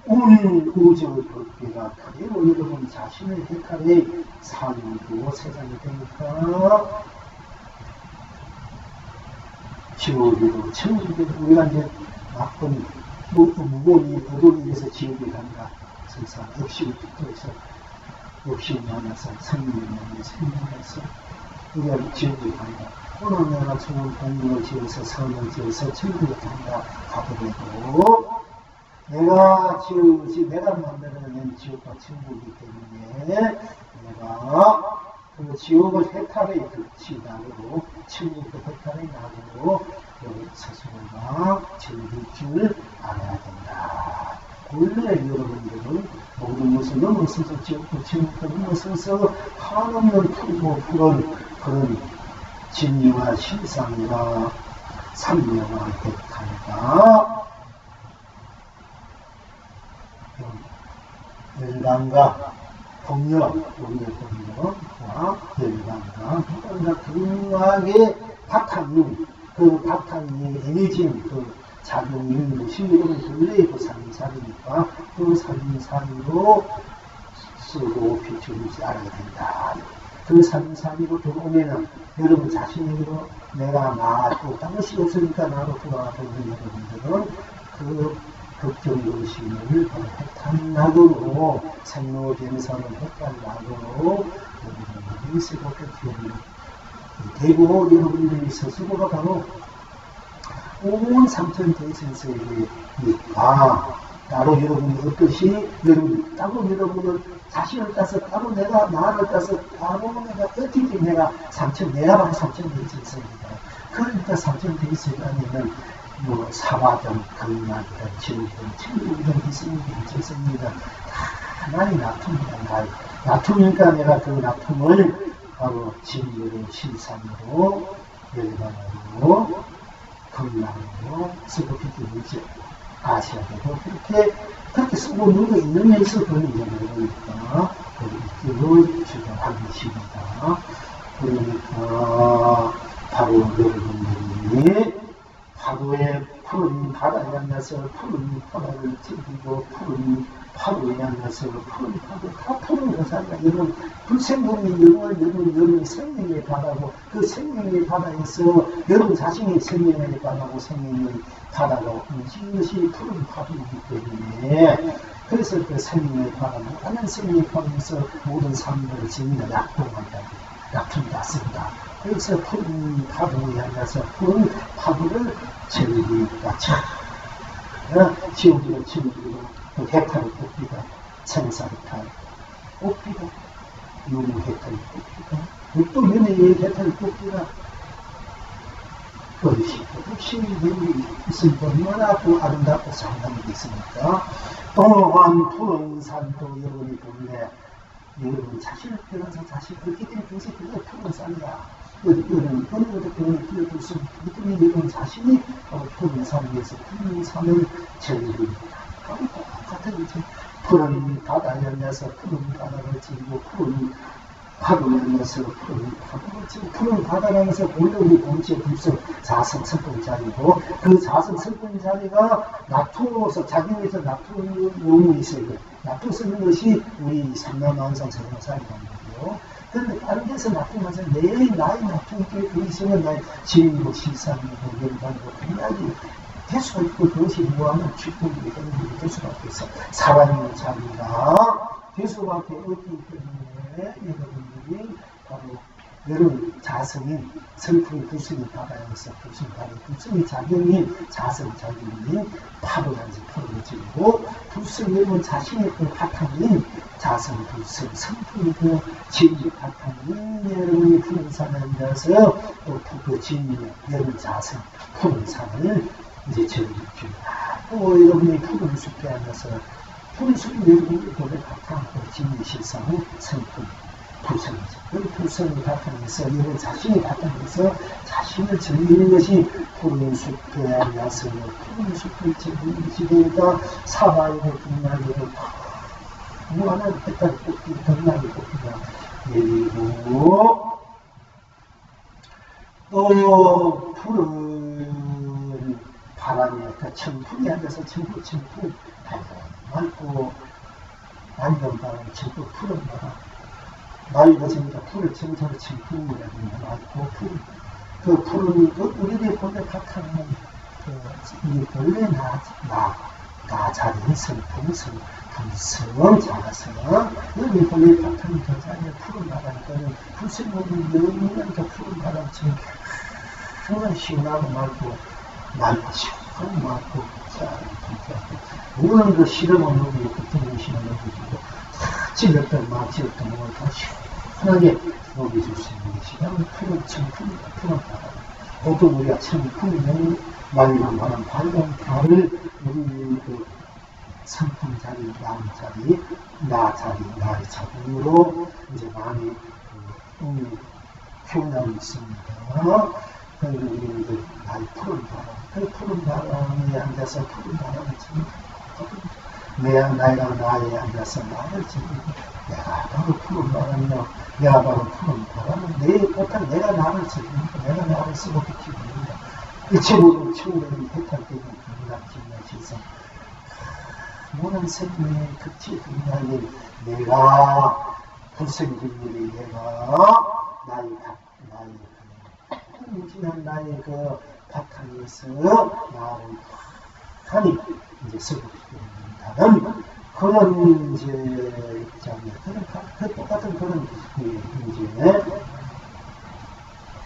우주 법계가 그대로 여러분 자신의 해탈에 살고 세상이 되니까 지옥으로 천국에 우리가 이제 나쁜 무거운 이 부도를 위해서 지옥에 간다. 세상 욕심을 뜯어서 욕심 많아서 성민이 많아서 생명해서 우리가 지옥에 간다. 오늘 내가 좋은 공부를 지어서 선을 지어서 천국에 간다 하더라도 내가 내가 만들어낸 지옥과 천국이기 때문에 내가 그 지옥을 해탈해 치다고 천국도 해탈해 나고 스스로가 즐길 줄 알아야 된다. 원래 여러분들은 모든 것을 넘어서서 지옥도 천국도 넘어서서 한없는 풀고 푸른 그런 진리와 신상과 삼명과 대탈과 열반과 동력, 우리의 동력과 열반과 누군가 근하게 바탕인, 그 바탕이 에너지인 그 작용이 있는 것이 여러분 본래의 그 살인살이니까 그 살인살이로 쓰고 비춰주지 않아야 된다. 그 살인살이로 들어오면은 여러분 자신에게도 내가 나도 딴 것이 없으니까 나로 돌아가고 있는 여러분들은 그 걱정의심을 해탈락으로 생로병사를 해탈락으로 여러분들이 쓰고 기억을 되고 여러분들이 스스로가 바로 온 삼천 대천세계에 따로 여러분이 어떠시 따로 여러분은 자신을 따서 따로 내가 나를 따서 따로 내가 어떻게 내가 내가 바로 삼천 대천세계다. 그러니까 삼천 대천세계 안에는 뭐 사화든 극락이든 진리든 천국이든 이승이든 저승이든 다 나의 나툼이다. 나툼이니까 내가 그 나툼을 바로 진리로 신상으로 열반으로 극락으로 쓰고 있지. 아시아에도 그렇게 쓰고 있는 면에서 그런 이야기니까 그 입기를 주장하는 것입니다. 그러니까 바로 여러분들이 파도에 푸른 바다에 만나서 푸른 바다를 즐기고 푸른 파도에 만나서 푸른 파도 다 푸른 거잖아요. 여러분 불생명의 여러분 생명의 바다고 그 생명의 바다에서 여러분 자신이 생명의 바다고 생명의 바다가 움직이는 것이 푸른 파도이기 때문에 그래서 그 생명의 바다 무한한 생명의 바다에서 모든 삶을 지니는 약동한다. 약품 낫습니다. 그래서 푸른 파도에 앉아서 푸른 파도를 즐기니까 참 지옥으로 그 해탈을 뽑기가 생사해탈 뽑기가 유해탈을 뽑기가 또 연예의 해탈을 뽑기가 그것이 혹시 여기 있으니까 얼마나 또 아름답고 상당히 있습니까? 또한 푸른 산도 여러분이 보는데 여러분 자신을 떠나서 자신 그렇기 때문에 그것이 그게 푸른 산이야. 어느 것도 그런 기억을 쓰고 그렇기 때문에 여러분 자신이 푸른 산 위에서 푸른 산을 즐깁니다. 똑같은 이제 푸른 바다에 앉아서 푸른 바다를 즐기고 푸른 파도에 앉아서 푸른 파도를 즐기고 푸른 바다라면서 원래 우리 본체 불성 자성 성분 자리고 그 자성 성분 자리가 나토로서 자기 위해서 나토 용이 있어요. 나토 쓰는 것이 우리 삼라만상 세상살이라는 거고요. 그런데 다른 데서 나토면서 나의 나토에게 그 있으면 나의 진리고 실상이고 연관이고 굉장히 될 수가 있고 그것이 무한한 축복이 될 수밖에 없어. 사랑의 자리가 될 수밖에 없기 때문에 여러분들이 바로 여러분 자성인 성품이 불성이 바다에서 불성이 작용인 자성 작용인 파도라든지 파도를 지고 불성 여러분 자신의 그 바탕인 자성 불성 성품이 그 진리 바탕인 여러분이 푸른 산에 앉아서 또 그 진리 여러분 자성 푸른 산을 이제 즐깁니다. 또 여러분이 푸른 숲에 앉아서 푸른 숲이 여러분의 본래 바탕 그 진리 실상의 성품 불성이죠. 그 불성의 바탕에서 여러분 자신의 바탕에서 자신을 즐기는 것이 푸른 숲에 앉아서 푸른 숲을 즐기는 것이 되니까 사바이고 빛나기고 무한한 해탈 꽃이 빛나기 꽃이가 내리고 또 푸른 바람에 그러니까 청풍이 앉아서 청풍 맑고 맑은 바람 청풍 푸른 바람 나이가 지니까 풀을 청소를 청풍이라고 맑고 그 푸른 우리들의 본래 바탕은 이 본래 나 자리의 성품 불성 자성 여기 본래 바탕이 그 자리에 푸른 바람이거든 불성은 영원하니까 푸른 바람처럼 정말 시원하고 맑고 시원하고 물론 그 실험은 여기 붙은 실험을 해주고 찔렸던 찔렸던 걸 다 시원하게 먹여줄 수 있는 것이 푸른 청풍이다. 푸른 바람 보통 우리가 청풍은 맑은 바람 밝은 바람을 우리 그 성품 자리, 마음 자리, 나 자리, 나의 자리로 이제 많이 표현하고 있습니다. 그리고 우리는 나의 푸른 바람, 그 푸른 바람에 앉아서 푸른 바람을 즐기고 내가 나에 앉아서 나를 즐기고 내가 바로 푸른 바람이요 내가 바로 푸른 바람은 보통 내가 나를 즐기고 내가 나를 쓰고 비키고 있는다. 일체 모든 청년이 해탈되는 극락진의 실성 모든 생명의 극치 극락인 내가 불생불멸의 내가 나의 무진한 나의 그 바탕에서 나를 하니 이제 쓰고 있다는 그런 이제 입장에 그 똑같은 그런 이제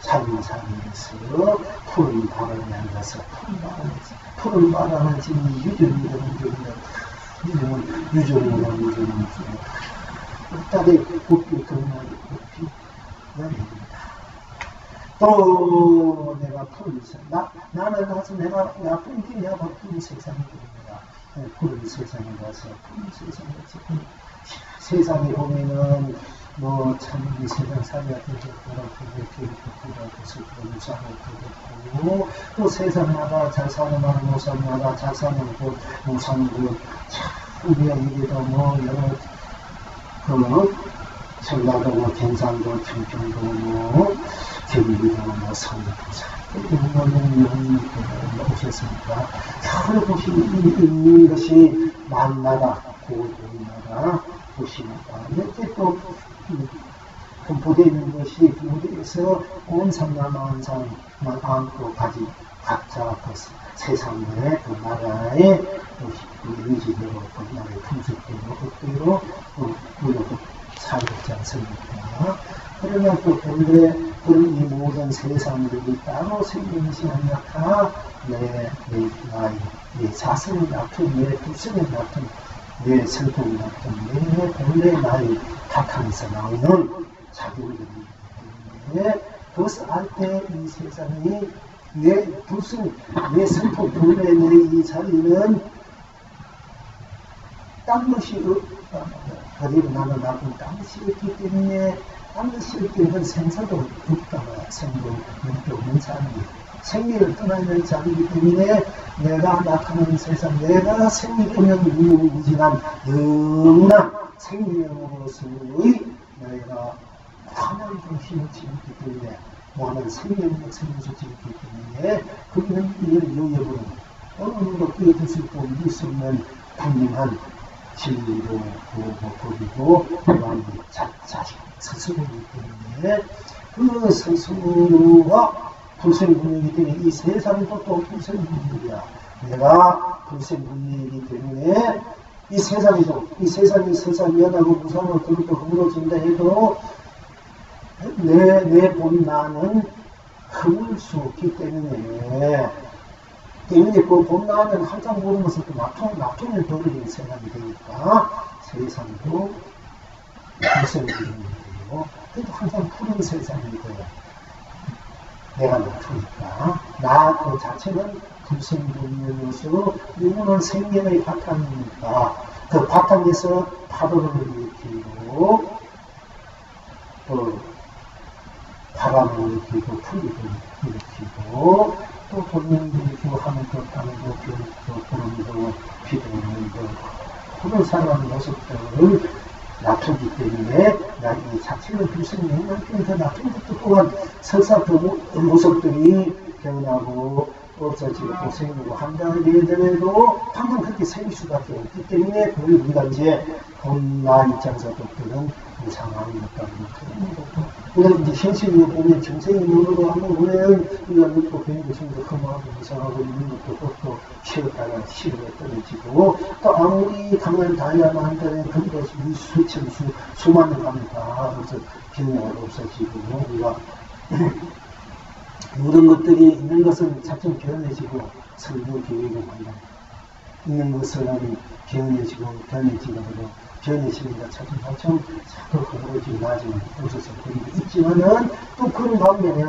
자기 자리에서 푸른 바람에 앉아서 푸른 바람을 지금 유정이라는 딸의 꽃이 그날의 꽃이 내립니다. 또 내가 푸른 세상, 나는 가서 내가 나쁜 게 내가 푸른 세상이 됩니다. 푸른 세상에 가서 푸른 세상에 지금 세상에 보면은 참 이 세상 살이가 되게 그렇고 슬픈 무상을 되겠고 또 세상마다 잘 사는 날 못 사는 나라 잘 사는 곳 못 사는 곳참 우리가 얘기도 여러 전라도 경상도 청평도 경기도 서울부사 이런 오셨습니다. 서울 곳이 있는 것이 만나다 고도나라 도시마다 이렇게 또 분포되어 있는 것이 무대에서 온 삼남만상만 안고 가지 각자 세상의 그 나라의 의지대로 그 나라의 풍습대로 그대로 우리가 살고 있지 않습니까? 그러면 또 근데 그런 이 모든 세상들이 따로 생기는 것이 아니라 다 내 나이, 내 자신이 낳든 내 두성이 낳든 내 성품이 낳든 내 본래 나이 각하에서 나오는 자기들이기 때문에 그것을 알 때 이 세상이 내 두성, 내 성품 본래 내 이 자리는 딴 것이 어디로 나는 나쁜 딴 것이 없기 때문에 딴 것이 없기 때문에 생사도 없다가 생도 없는 자리 생리를 떠나는 자리이기 때문에 내가 나타나는 세상 내가 생리보면 무지난 영원한 생명으로서의 내가 무한한 중심을 지었기 때문에 무한한 생명을 지었기 때문에 그는 이를 요역으로 어느 정도 끼어들 수 있고 믿을 수 있는 분명한 진리도 법이고 그런 자식 스스로이기 때문에 그 스스로가 불생분이기 때문에 이 세상도 또 불생분이야. 내가 불생분이기 때문에 이 세상이도 이 세상이 미안하고 무서워 그것도 허물어진다 해도 내 본나는 흐물 수 없기 때문에 그 본나는 항상 모르면서 또 나통을 벌이는 세상이 되니까 세상도 불생분이 되고 그래도 항상 푸른 세상이 돼요. 내가 높으니까 나 그 자체는 불생분이로서 영원한 생명의 바탕이니까 그 바탕에서 파도를 일으키고 또 바람을 일으키고 풀을 일으키고 또 돌멩이도 일으키고 하늘도 땅도 별도 구름도 비도 오는도 그런 살아가는 모습들을 놔두기 때문에 나 이 자체는 불생명만큼 더 놔둔 것도 또한 설사 그 모습들이 변하고 없어지고 또 생기고 한다는 얘기들에도 항상 그렇게 생길 수밖에 없기 때문에 그걸 우리가 이제 나 입장에서 듣는 이 상황이 없다는 것도 우리가 이제 현실을 보면 정생이 모르고 하면 우리가 묻고 배는 것인데 흠하고 이상하고 있는 것도 또 쉬었다가 시름에 떨어지고 또 아무리 가만히 다해야만 한다면 그것이 수천 수만년 가면 다 벌써 변화가 없어지고 우리가 모든 것들이 있는 것은 자꾸 변해지고 설교 교육을 한다. 있는 것은 변해지고 변해지니까 차츰 자꾸 흐물어지고 나중에 없어서 그리고 있지만은 또 그런 가운데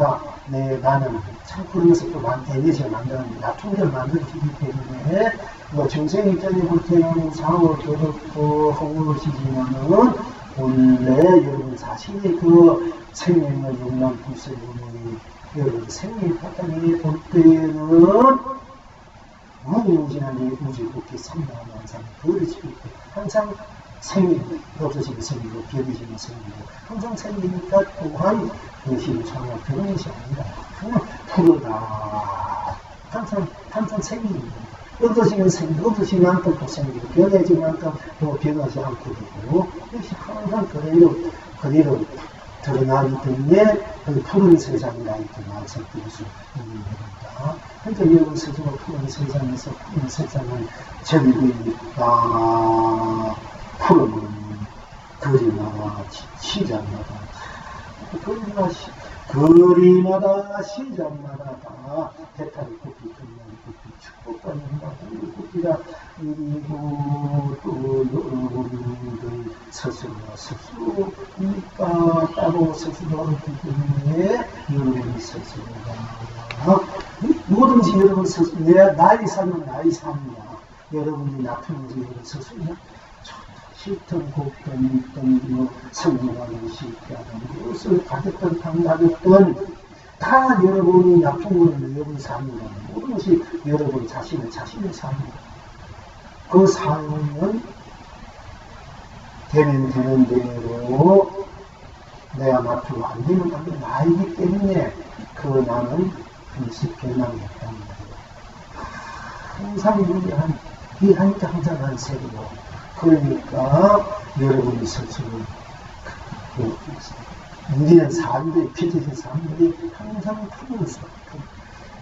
나는 참 그런 것을 또 에너지가 만드는 나통을 만들어지기 때문에 정생 입장에 볼 때는 상호 도덕도 허물어지지만은 원래 여러분 자신의 그 생명을 용납 불세운이 여러분 생명 바탕에 볼 때는 무궁무진한 우주국기 삼라만상 버려지고 있고 항상 생명이 없어지고 생기고 변해지고 생기고 항상 생기니까 또한 그것이 정말 그런 것이 아니라 그냥 푸르다 항상 생깁니다. 없어지면 생기고 없어지면 만큼 또 생기고 변해지면 만큼 또 변하지 않고 되고 이것이 항상 그대로 드러나기 때문에 그 푸른 세상이라 이렇게 말씀드릴 수 있는 겁니다. 그러니까 여러분 스스로 푸른 세상에서 푸른 세상을 전기니까 푸른 그림마다 시장마다 그림마다 거리마다 시장마다 다 해탈이 굽기 끝나는 굽기 축복받는다. 굽기가 이리고 또 여러분들 스스로니까 따로 스스로 없기 때문에 여러분이 스스로가 뭐든지 여러분 스스로 내 나이 살면 나이 삽니다. 여러분이 나쁘는지 여러분 스스로냐 싫든 곱든 있든 뭐 성공하는 시기하든 무엇을 가졌든 당가졌든 다 여러분이 나쁜 거는 여러분이 삽니다. 모든 것이 여러분 자신이 삽니다. 그 삶은 되는 대로 내가 나쁘고 안 되는 건 나이기 때문에 그 나는 금식 변함이었단 말이에요. 항상 이하니까 항상 한 세계고 그러니까 여러분이 스스로 우리는 사람들이 피디신 사람들이 항상 풀면서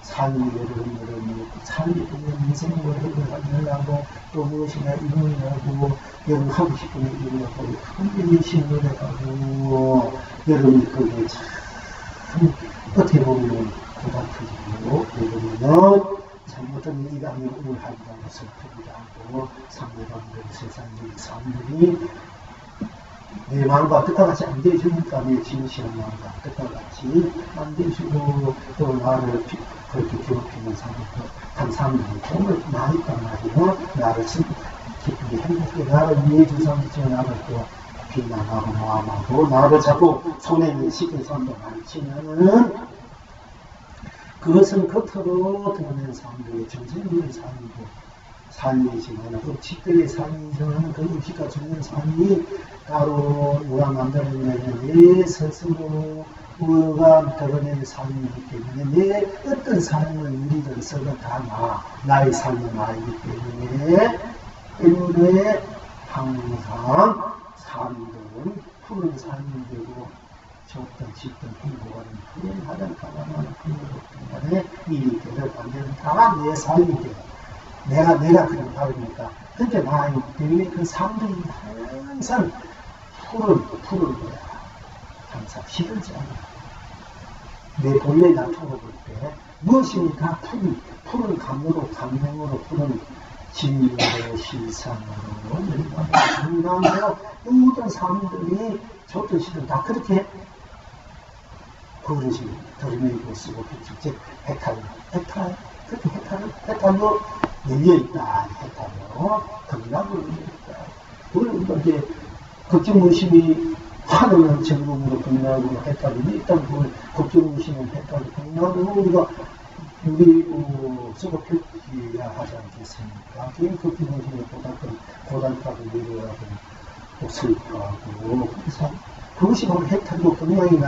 삶이 여러분들은 삶이 인생을 해결하려고 또 무엇이나 이루려고 여러분 하고 싶은 일 이루려고 흔들리신 노력하고 여러분이 그게 참 어떻게 보면 고달프지고 여러분은 잘못된 일이 아니고 우울하기도 슬프기도 하고 상대방들 세상의 사람들이 내 마음과 뜻과 같이 안 돼주니까 내 진실한 마음과 뜻과 같이 안 돼주고 또 나를 그렇게 괴롭히는 사람도 한 사람들이 정말 많이 있단 말이에요. 나를 기쁘게 행복하게 나를 이해해준 사람도 있지만 나를 또 비난하고 모함하고 나를 자꾸 손해를 시킨 사람도 많지만은 그것은 겉으로 드러낸 사람들의 정신적인 삶이지만 그 직들의 삶이지만 그 의식과 정신 삶이 따로 누가 만들어내는 내 스스로가 드러낸 삶이기 때문에 내 어떤 삶을 누리든 써도 다 나의 삶은 나이기 때문에 항상 삶들은 푸른 삶이 되고 좁든 짙든 행복하든 불행하든 가난하든 풍요롭든 간에 일이 되든 안 되든 다 내 삶이 돼요. 내가 그냥 다르니까. 그렇게 나이기 때문에 그 삶들이 항상 푸른 거야. 항상 시들지 않아. 내 본래 나타나 볼 때 무엇이니 다 푸른 감명으로 푸른 진리로 실상으로 건강으로 모든 사람들이 좋든 싫든 다 그렇게 그릇이 들이밀고 쓰고 즉 그렇게 해탈로 열려있다. 해탈로 건강으로 열려있다. 그걸 이렇게 걱정무심이 화는 전국으로 건강으로 해탈이 있다고 그걸 걱정무심은 해탈로 건강으로 우리 쓰고 표기해야 하지 않겠습니까? 그게 걱정무심이 고달파고 내려가고 슬퍼하고 그래서 그것이 바로 해탈로 건강이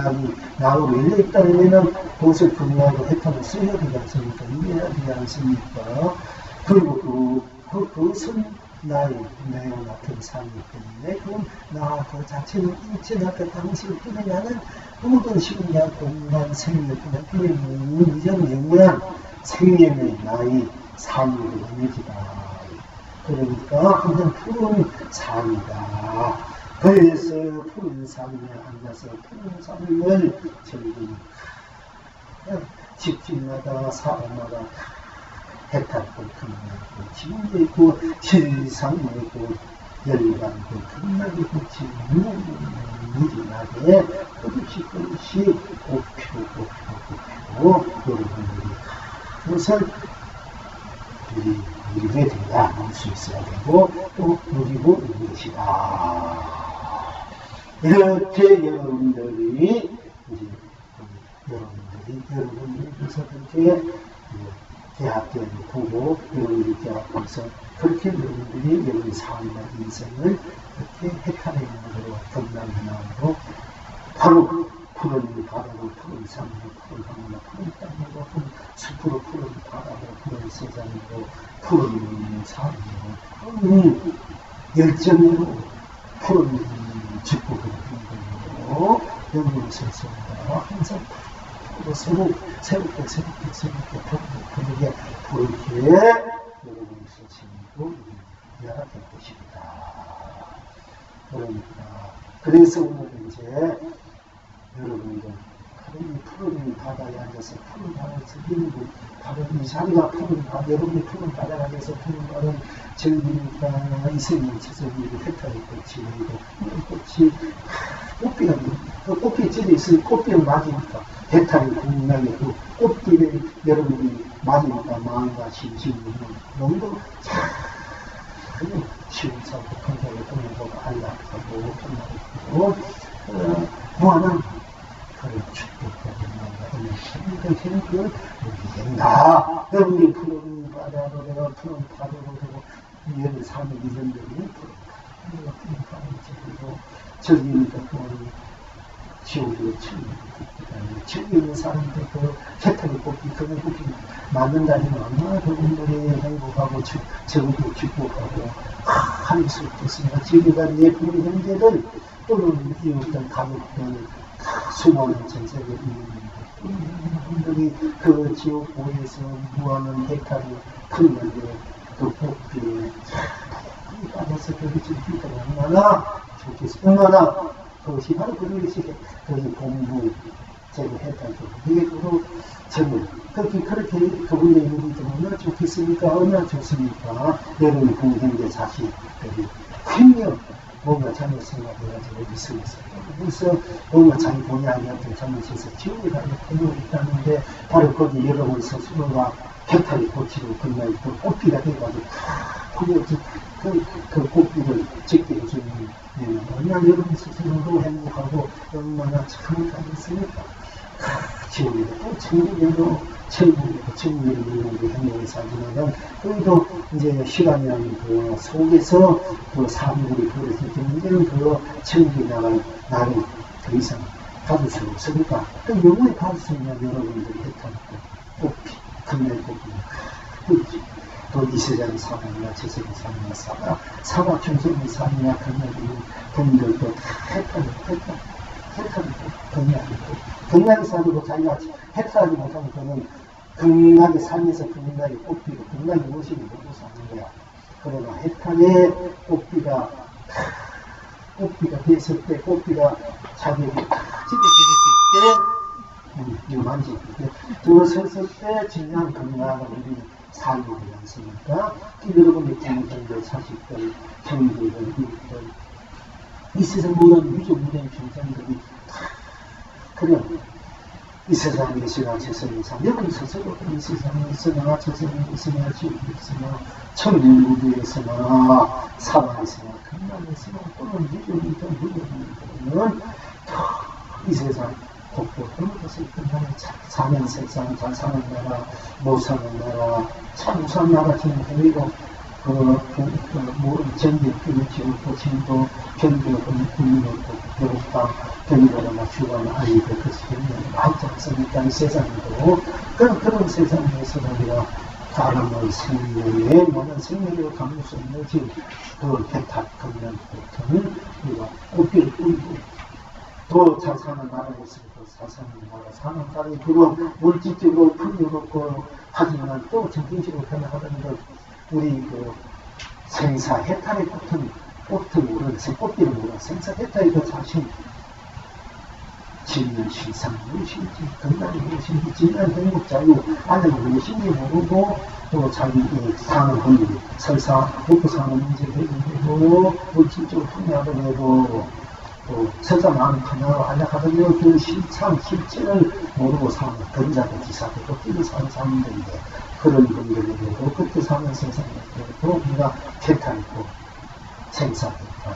나로 열려있다면 그것을 건강으로 해탈로 써야 되지 않습니까? 이해해야 되지 않습니까? 그리고 그것은 내가 맡은 삶이기 때문에 그건 그 자체는 일체나 그 당시를 뛰어나는 모든 시간과 공간 생명을 뛰어나는 이전 영원한 생명의 나의 삶의 이미지다. 그러니까 항상 푸른 삶이다. 그래서 푸른 삶에 앉아서 푸른 삶을 즐기는 집집마다 사람마다 해탈도 끝나고 지금도 있고 실상도 있고 열반도 끝나고 무진하게 끝없이 곱히고 여러분들이 그것을 누리게 돼야 알 수 있어야 되고 또 누리고 있는 것이다. 이렇게 여러분들이 그래서 그렇게 대학교를 보고 여러분들이 대학교에서 그렇게 여러분들이 여러분의 삶과 인생을 그렇게 해탈하는 것으로 건강한 마음으로 바로 푸른 바다로 푸른 산으로 푸른 하늘로 푸른 땅으로 푸른 숲으로 푸른 바다로 푸른 세상으로 푸른 삶으로 푸른 열정으로 푸른 축복으로 푸른 여러분의 스스로가 항상 새롭게 그렇게 여러분이 쓰시고 열악할 것입니다. 그러니까 그래서 오늘 이제 여러분들 푸른 바다에 앉아서 푸른 바다를 즐기고 바로 이 자리가 푸른 바다, 여러분이 푸른 바다에 앉아서 푸른 바다를 즐기니까 이생님 지성이고 혜택이 꽃이 내리고 꽃이 꽃비가 그 꽃이 찔려 있으니 꽃비를 맞으니까 혜택이 국나게 그 꽃비를 여러분이 맞으니까 마음과 심신이 너무도 참 시원사고 건강에 보내보고 안락하고 끝나고 무한한 그런 축복과 은혜는 그걸 누리겠다. 여러분이 푸른 바다로 내가 푸른 바다로 되고 이해를 사는 이전들이 푸른 바다로 지고 저기니까 그거는 지옥으로 지옥에 있는 사람들 그 혜택을 뽑기 그걸 뽑기 만든다니 얼마나 그분들이 행복하고 저것도 축복하고 할 수 있겠습니까? 지금가 내 부모 형제들 또는 이웃들 가족들 수많은 전세계 분들이 그 지옥고에서 무한한 혜택을 큰건데 그 복비에 빠져서 그렇게 즐기다 얼마나 좋겠어. 얼마나 그것이 바로 그것이 공부 제가 했다고 이게 그거 저는 그렇게 그분의 일이 얼마나 좋겠습니까? 얼마나 좋습니까? 여러분 부모님들 자식들이 분명 뭔가 잘못 생각해가지고 있어요. 그래서 뭔가 자기 본의 아니었던 잘못해서 지옥에 가는 분명히 있다는데 바로 거기 여러분 스스로가 혜택이 꽃으로 끝날 그 꽃비가 돼가지고 그 꽃비를 짓게 해주는 얼마나 여러분 스스로도 행복하고 얼마나 참하겠습니까? 지옥에도 또 천국에도 천국에도 있는 행복을 살지만 그래도 이제 시간이라는 그 속에서 그 사물이 그릇을 드는데는 그 천국에 나갈 나를 더 이상 받을 수 없으니까 그 영원히 받을 수 있는 여러분들이 혜택을 꽃피 금날 꽃피 또 이 세상의 사람이나 저 세상의 사람이나 사과 중생의 사람이나 금날들도 다 혜택을 극락에 살고 자기가 혜택하지 못하면 그는 극락에 살면서 극락의 꽃비고 극락의 무엇인지 모르고 사는 거야. 그러나 혜택의 꽃비가 됐을 때 꽃비가 자기에게 찢어졌을 때 만질 때 들어섰을 때 진정한 극락을 우리 살고 있으니까 여러분의 부모님들 자식들 형제들 이웃들 이 세상 모든 유족무대의 중생들이 그냥 이 세상에 있으나 저 세상에 있으나 여러분 스스로 이 세상에 있으나 저 세상에 있으나 지옥에 있으나 천국에 있으나 사방에 있으나 극락에 있으나 또는 유족이든 무족이든 이 세상 곳곳 어느 곳에 있든 사는 세상 잘 사는 나라 못 사는 나라 참 우산 나라 지금 그리고 전기, 지옥도, 진도, 견디고, 국민도, 배고파, 견디거나 죽거나 아니고, 그것이 많지 않습니까? 이 세상에도. 그런 세상에서 우리가 사람의 생명에, 모든 생명을 감출 수 있는 지금, 그 혜택, 금년 보통은 우리가 꽃비를 뿌리고, 더 잘 사는 나라에 있으면 더 잘 사는 나라, 사는 나라에 그거 물질적으로 풍요롭고, 하지만 또 정신적으로 편하다는 것, 우리 생사 해탈의 꽃을 모르는 꽃비를 모르는 생사 해탈의 그 자신 진면 실상 무엇인지 건강이 무엇인지 진면 행복 자유 안을 무엇인지 모르고 또 자기 사는 권리 설사 먹고 사는 문제도 있고 물질적으로 풍요하도 되고 또 설사 마음이 편하고 안락하다고 그 실체를 모르고 사는 건자도 기사도 또 뛰고 사는 사람들인데 그런 분들에게도 그렇게 사는 세상에도 우리가 혜택있고 생사했다.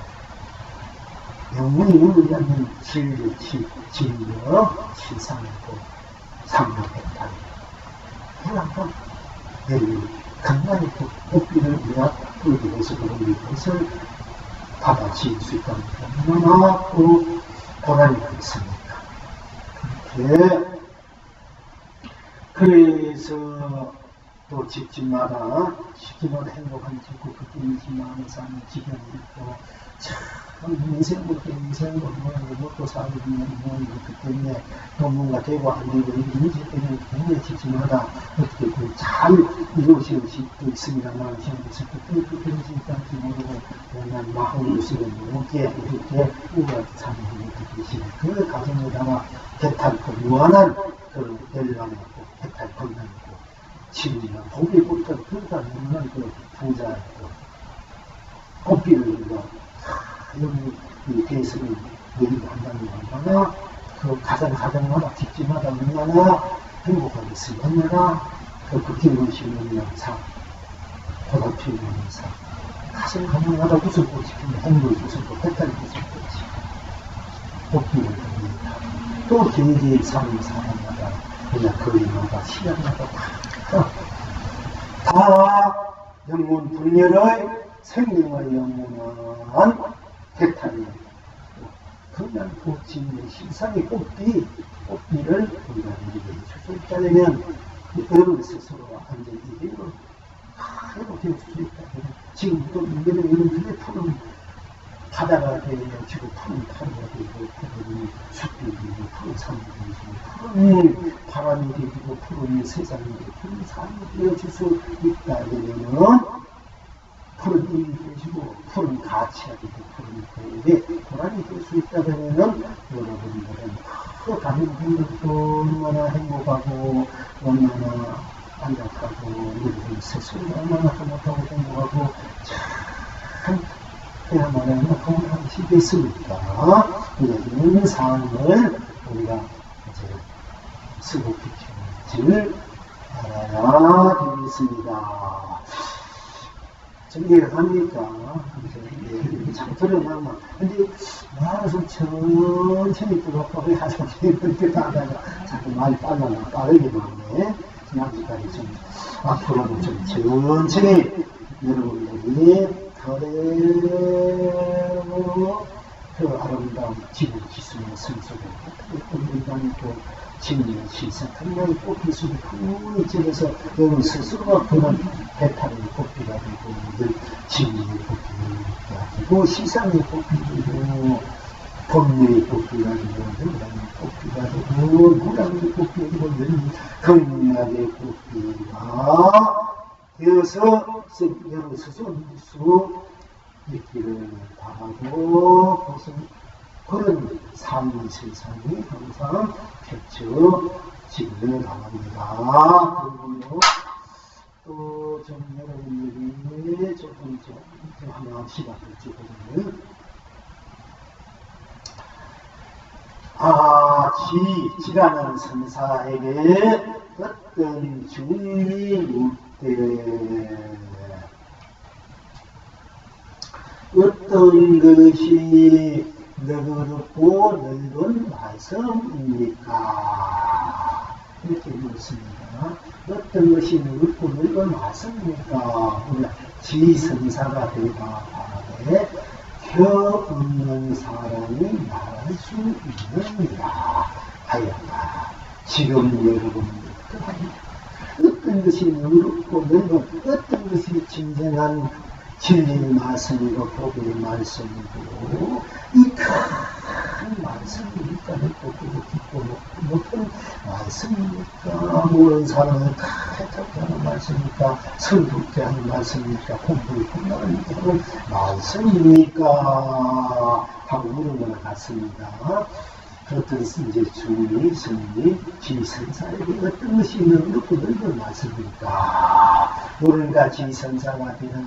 영원히 울지 않는 진리여 실상이고 상명했다. 그러니까 여러분이 건강히 꽃비를 우리가 뿌리게 해서 그런 것을 받아들일 수 있다는 게 얼마나 보람이 있습니까? 그래서 또 집집마다 집집마다 행복한 집고 그때 이 집마음에 사는 지경이 있고 참 인생부터 인생으로 먹고 살고 있는 그것 때문에 또 뭔가 되고 안 되고 이런 문제 때문에 굉장히 집집마다 어떻게 잘 이루어질 수 있습니다만 시험에서 그때 그런 수 있다는지 모르고 그냥 마음 요식을 무게 이렇게 우리가 참여하는 계시네. 그 가정에다가 대탈고 무한한 그 열망이고 대탈 건강이고 지위나 복이부터 그러다 보면 그 부자이고 꽃비를 우리가 여기 이 대해서는 얘기를 한다는 거나 그 가정마다 집집마다 얼마나 행복하겠어요. 얼마나 그 기분이 영상 보답이 영상 가정마다 웃을 꽃이 피면 행복이 웃을 꽃, 햇살이 웃을 꽃이 꽃비를 듭니다. 또 개개인 사는 사람마다 그냥 거리마다 시간마다 다 영문 분열의 생명의 영원한 대탈이 그냥 복진의 신상의 꽃비를 우리가 누리게 해줄 수 있다면 여러분 스스로가 완전히 이대로 회복될 수 있다. 지금 또 여러분들의 푸른 바다가 되어지고 푸른 파도가 되고 푸른 숲이 되고 푸른 산이 되고 푸른 바람이 되고 푸른 세상이 되고 푸른 삶이 되어질 수 있다면 푸른 일이 되시고 푸른 가치가 되고 푸른 거에 보람이 될 수 있다면 여러분들은 그 다른 분들도 얼마나 행복하고 얼마나 안락하고 여러분 스스로 얼마나 행복하고 행복하고 참 그야말로 행복한 하시겠습니까? 이런 삶을 우리가 이제 쓰고 비추는지를 알아야 되겠습니다. 좀 이해가 갑니까? 이제 잘 들어가면. 근데, 말아서 천천히 들어가고 하자. 이렇게 하다가 자꾸 많이 빠르게 나오네. 아직까지 좀, 앞으로도 좀 천천히 여러분들이 그대로 그 아름다운 지구 기술의 성속에 인간이 또 진리의 실상, 분명히 꽃필 속에 풍문이 찔러서 여러분 스스로가 그런 배탈의 꽃피가 되고 진리의 꽃피가 되고 시상의 꽃피가 되고 법리의 꽃피가 되고 영광의 꽃피가 되고 무량의 꽃피가 되고 경락의 꽃피가 되어서 여러분 스스로 누릴 수 있기를 바라고 그런 삶의 세상이 항상 펼쳐지기를 바랍니다. 그리고 또 좀 여러분들이 조금 하나 시간을 주거든요. 지라는 선사에게 어떤 주인이 묻되 어떤 것이 너그럽고 넓은 말씀입니까? 이렇게 묻습니다. 어떤 것이 너그럽고 넓은 말씀입니까? 우리가 지선사가 대답하되 혀 없는 사람이 말할 수 있느니라 하였다. 지금 여러분들 어떤 것이 너그럽고 넓은 어떤 것이 진정한 진리의 말씀이고 법의 말씀이고 이 큰 말씀입니까? 깊고 높은 말씀입니까? 모르는 사람을 다 해석해 하는 말씀입니까? 설득해 하는 말씀입니까? 공부를 끝나는 말씀입니까? 하고 물은 거나 같습니다. 그렇듯 이제 주님이 스님이 지선사에게 어떤 것이 너그럽고 넓은 말씀입니까? 우리가 지선사가 되는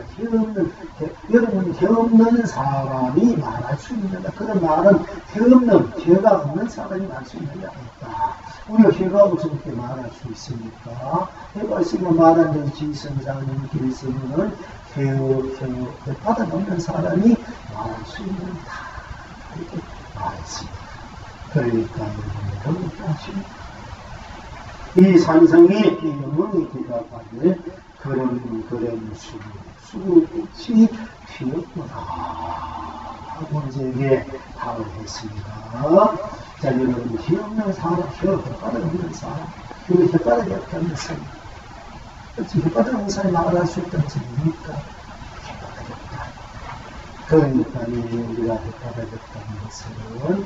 여러분 혀 없는 사람이 말할 수 있는다. 그런 말은 혀가 없는 사람이 말할 수 있느냐 했다. 우리가 혀가 없으니까 말할 수 있습니까? 혀가 있으면 말하는 지선사님 길에서는 혓바닥 없는 사람이 말할 수 있는다. 이렇게 말했습니다. 그러니까 여러분들은 이 산성이 이 영웅이 대답하되 그런 수꽃이 피었구나 하고 이제 답을 했습니다. 자, 여러분 혀 없는 사람, 혓바닥 없는 사람, 그리고 혓바닥이 없다는 것은 어찌 혓바닥 없는 사람이 말할 수 있다는 것은 뭡니까? 혓바닥이 없다. 그러니까 우리가 혓바닥이 없다는 것은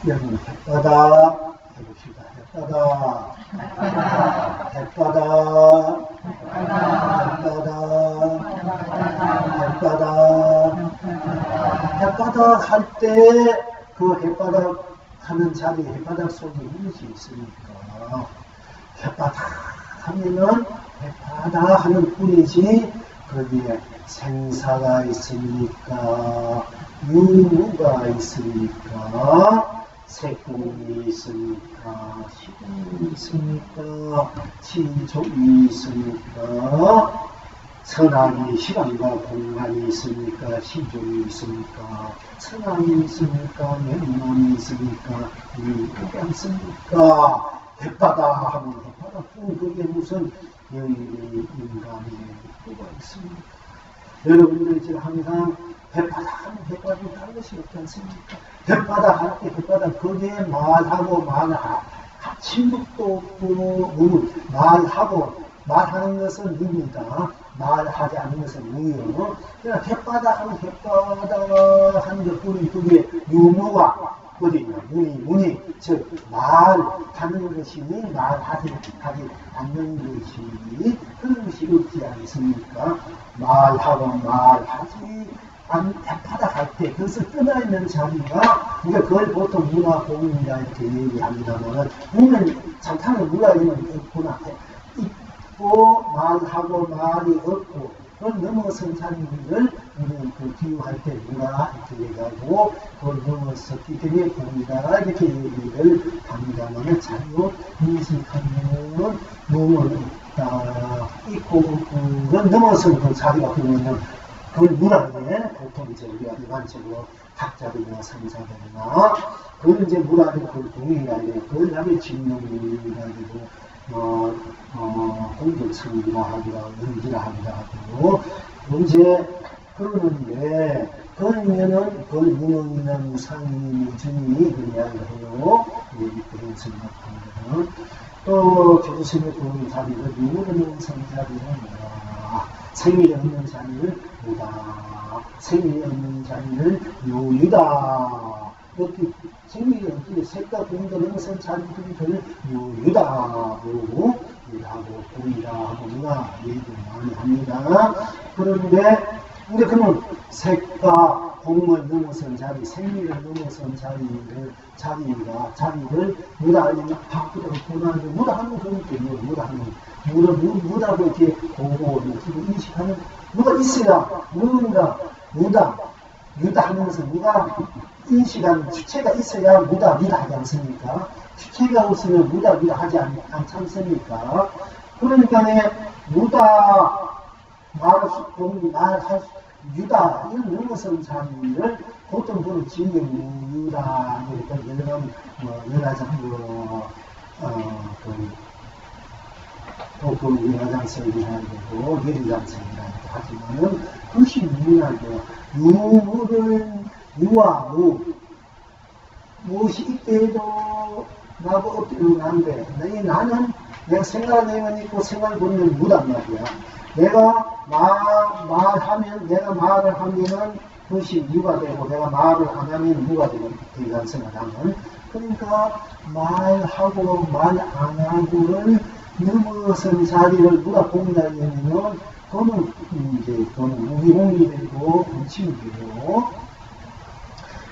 여러분 햇바닥 해봅시다. 햇바닥 햇바닥 할 때 그 햇바닥 하는 자리에 햇바닥 속에 무엇이 있으니까 햇바닥 하면은 햇바닥 하는 뿐이지 거기에 생사가 있습니까? 유무가 있습니까? 색공이 있습니까? 시공이 있습니까? 지종이 있습니까? 선악이 시간과 공간이 있습니까? 시종이 있습니까? 선악이 있습니까? 명망이 있습니까? 유무가 있습니까? 햇바닥 하면 햇바닥 뿐 그게 무슨 인간의 뭐가 있습니까? 여러분들이 지금 항상 햇바닥 하면 햇바닥이 다른 것이 없지 않습니까? 햇바닥 할 때 햇바닥 거기에 말하고 침묵도 없고 말하는 것은 유입니다. 말하지 않는 것은 무요. 그러니까 햇바닥 하면 햇바닥 하는 것뿐이 그게 유무가 어디냐? 문이 즉 말하는 것이 말하지 않는 것이 그런 것이 없지 않습니까? 말하고 말하지 햇바닥 할 때 그것을 떠나있는 자리가 우리가 그걸 보통 문화공이라 이렇게 얘기합니다만 보면 잠깐은 문화에는 있구나 있고 말하고 말이 없고 그걸 넘어선 자리를 우리는 그 비유할 때 문화 이렇게 얘기하고 그걸 넘어섰기 때문에 공이다 이렇게 얘기를 합니다만 자료 인식하면 몸은 있다 있고 그걸 넘어선 그 자리가 그러면 그걸 문화에 보통 이제 우리가 일반적으로 학자들이나 상사들이나 그걸 이제 문화를 그걸 동의해야 돼요. 그걸 다음에 진명이라 되고 공덕성이라 하기도 연기라 하기도 하고 이제 그러는데 그러면은 그걸 무능이나 무상이 무중이 그런 이야기를 해요. 그런 생각하면은 또 교수님의 그런 자리를 유무는 성자리는 뭐라 생이 없는 자리를 무다 생이 없는 자리를 요유다 이렇게 생명이 없기 색과 공도 넘어선 자리들을 요유다 하고 보이라 하고 누가 얘기를 많이 합니다. 그런데 그러면 색과 공을 넘어선 자리, 생리를 넘어선 자리를 무다 아니면 밖으로 보내는 무다하는 그런 게 무다고 이렇게 보고 인식하는 무가 있어야 무다 하는 것은 무가 인식하는 주체가 있어야 무다 하지 않습니까? 주체가 없으면 무다 하지 않지 않습니까? 그러니까 무다 말할 유다 이런 넘어선 자리를 보통 보는 진경유다 그러니까 그 연화장성이라는 거고 예리장성이라는 거 하지만은 그것이 유라고 유와 무엇이 있대도 나고 없대도 난데 나는 내가 생각을 내면 있고 생각을 보면 무단 말이야. 내가 말을 하면은 그것이 유가 되고 내가 말을 안 하면 무가 되는 대간성을 하면 그러니까 말하고 말 안 하고를 넘어선 자리를 누가 공유하려면 그거는 무기공이 되고 분침이 되고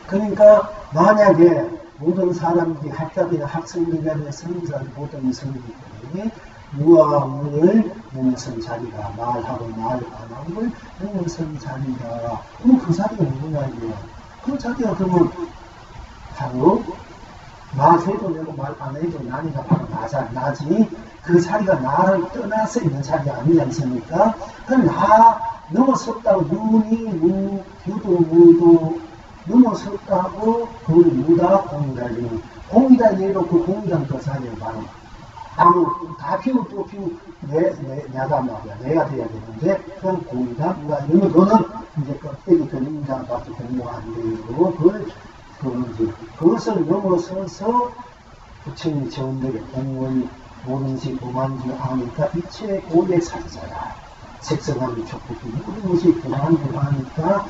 그러니까 만약에 모든 사람들이 학자들이나 학생들이나 성자들 보통 성이기 때문에 무와 무를 넘어선 자리가 말하고 말 안 하고 걸 넘어선 자리가 그럼 그 자리가 누구냐고요? 그 자리가 그러면 바로 말해도 내고 말 안 해도 나니까 바로 나지 그 자리가 나를 떠나서 있는 자리가 아니지 않습니까? 그럼 나 넘어섰다고 무도 넘어섰다고 그걸 무다 공이다 얘도 그 공이란 그 자리가 바로 다 피우 또 피우 내가 말이야 내가 돼야 되는데 그냥 공이다 무다 이러면 그거는 이제 껍데기 근인자밖에 공부가 안 되고 그것을 넘어서서 부처님이 정들의 공을 모든지 고만지 아니까 이체 고대 사자야 색성함이 촉구기 모든 것이 고만하니까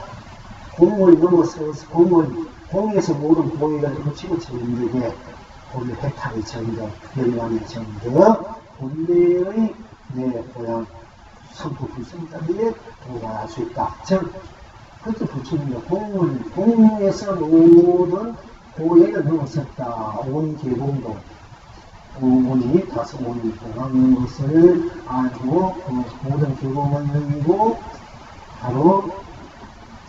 공을 넘어서서 공에서 모든 고의를 붙이고 정들에 본래 해탈의 정적, 열망의 정적, 본래의 내 고향 성부 불성자리에 도달할 수 있다. 즉 그렇게 붙이는 공에서 모든 고해를 넣었었다. 온 계공도 공문이 다섯 온이 공한 것을 알고 모든 계공을 넘기고 바로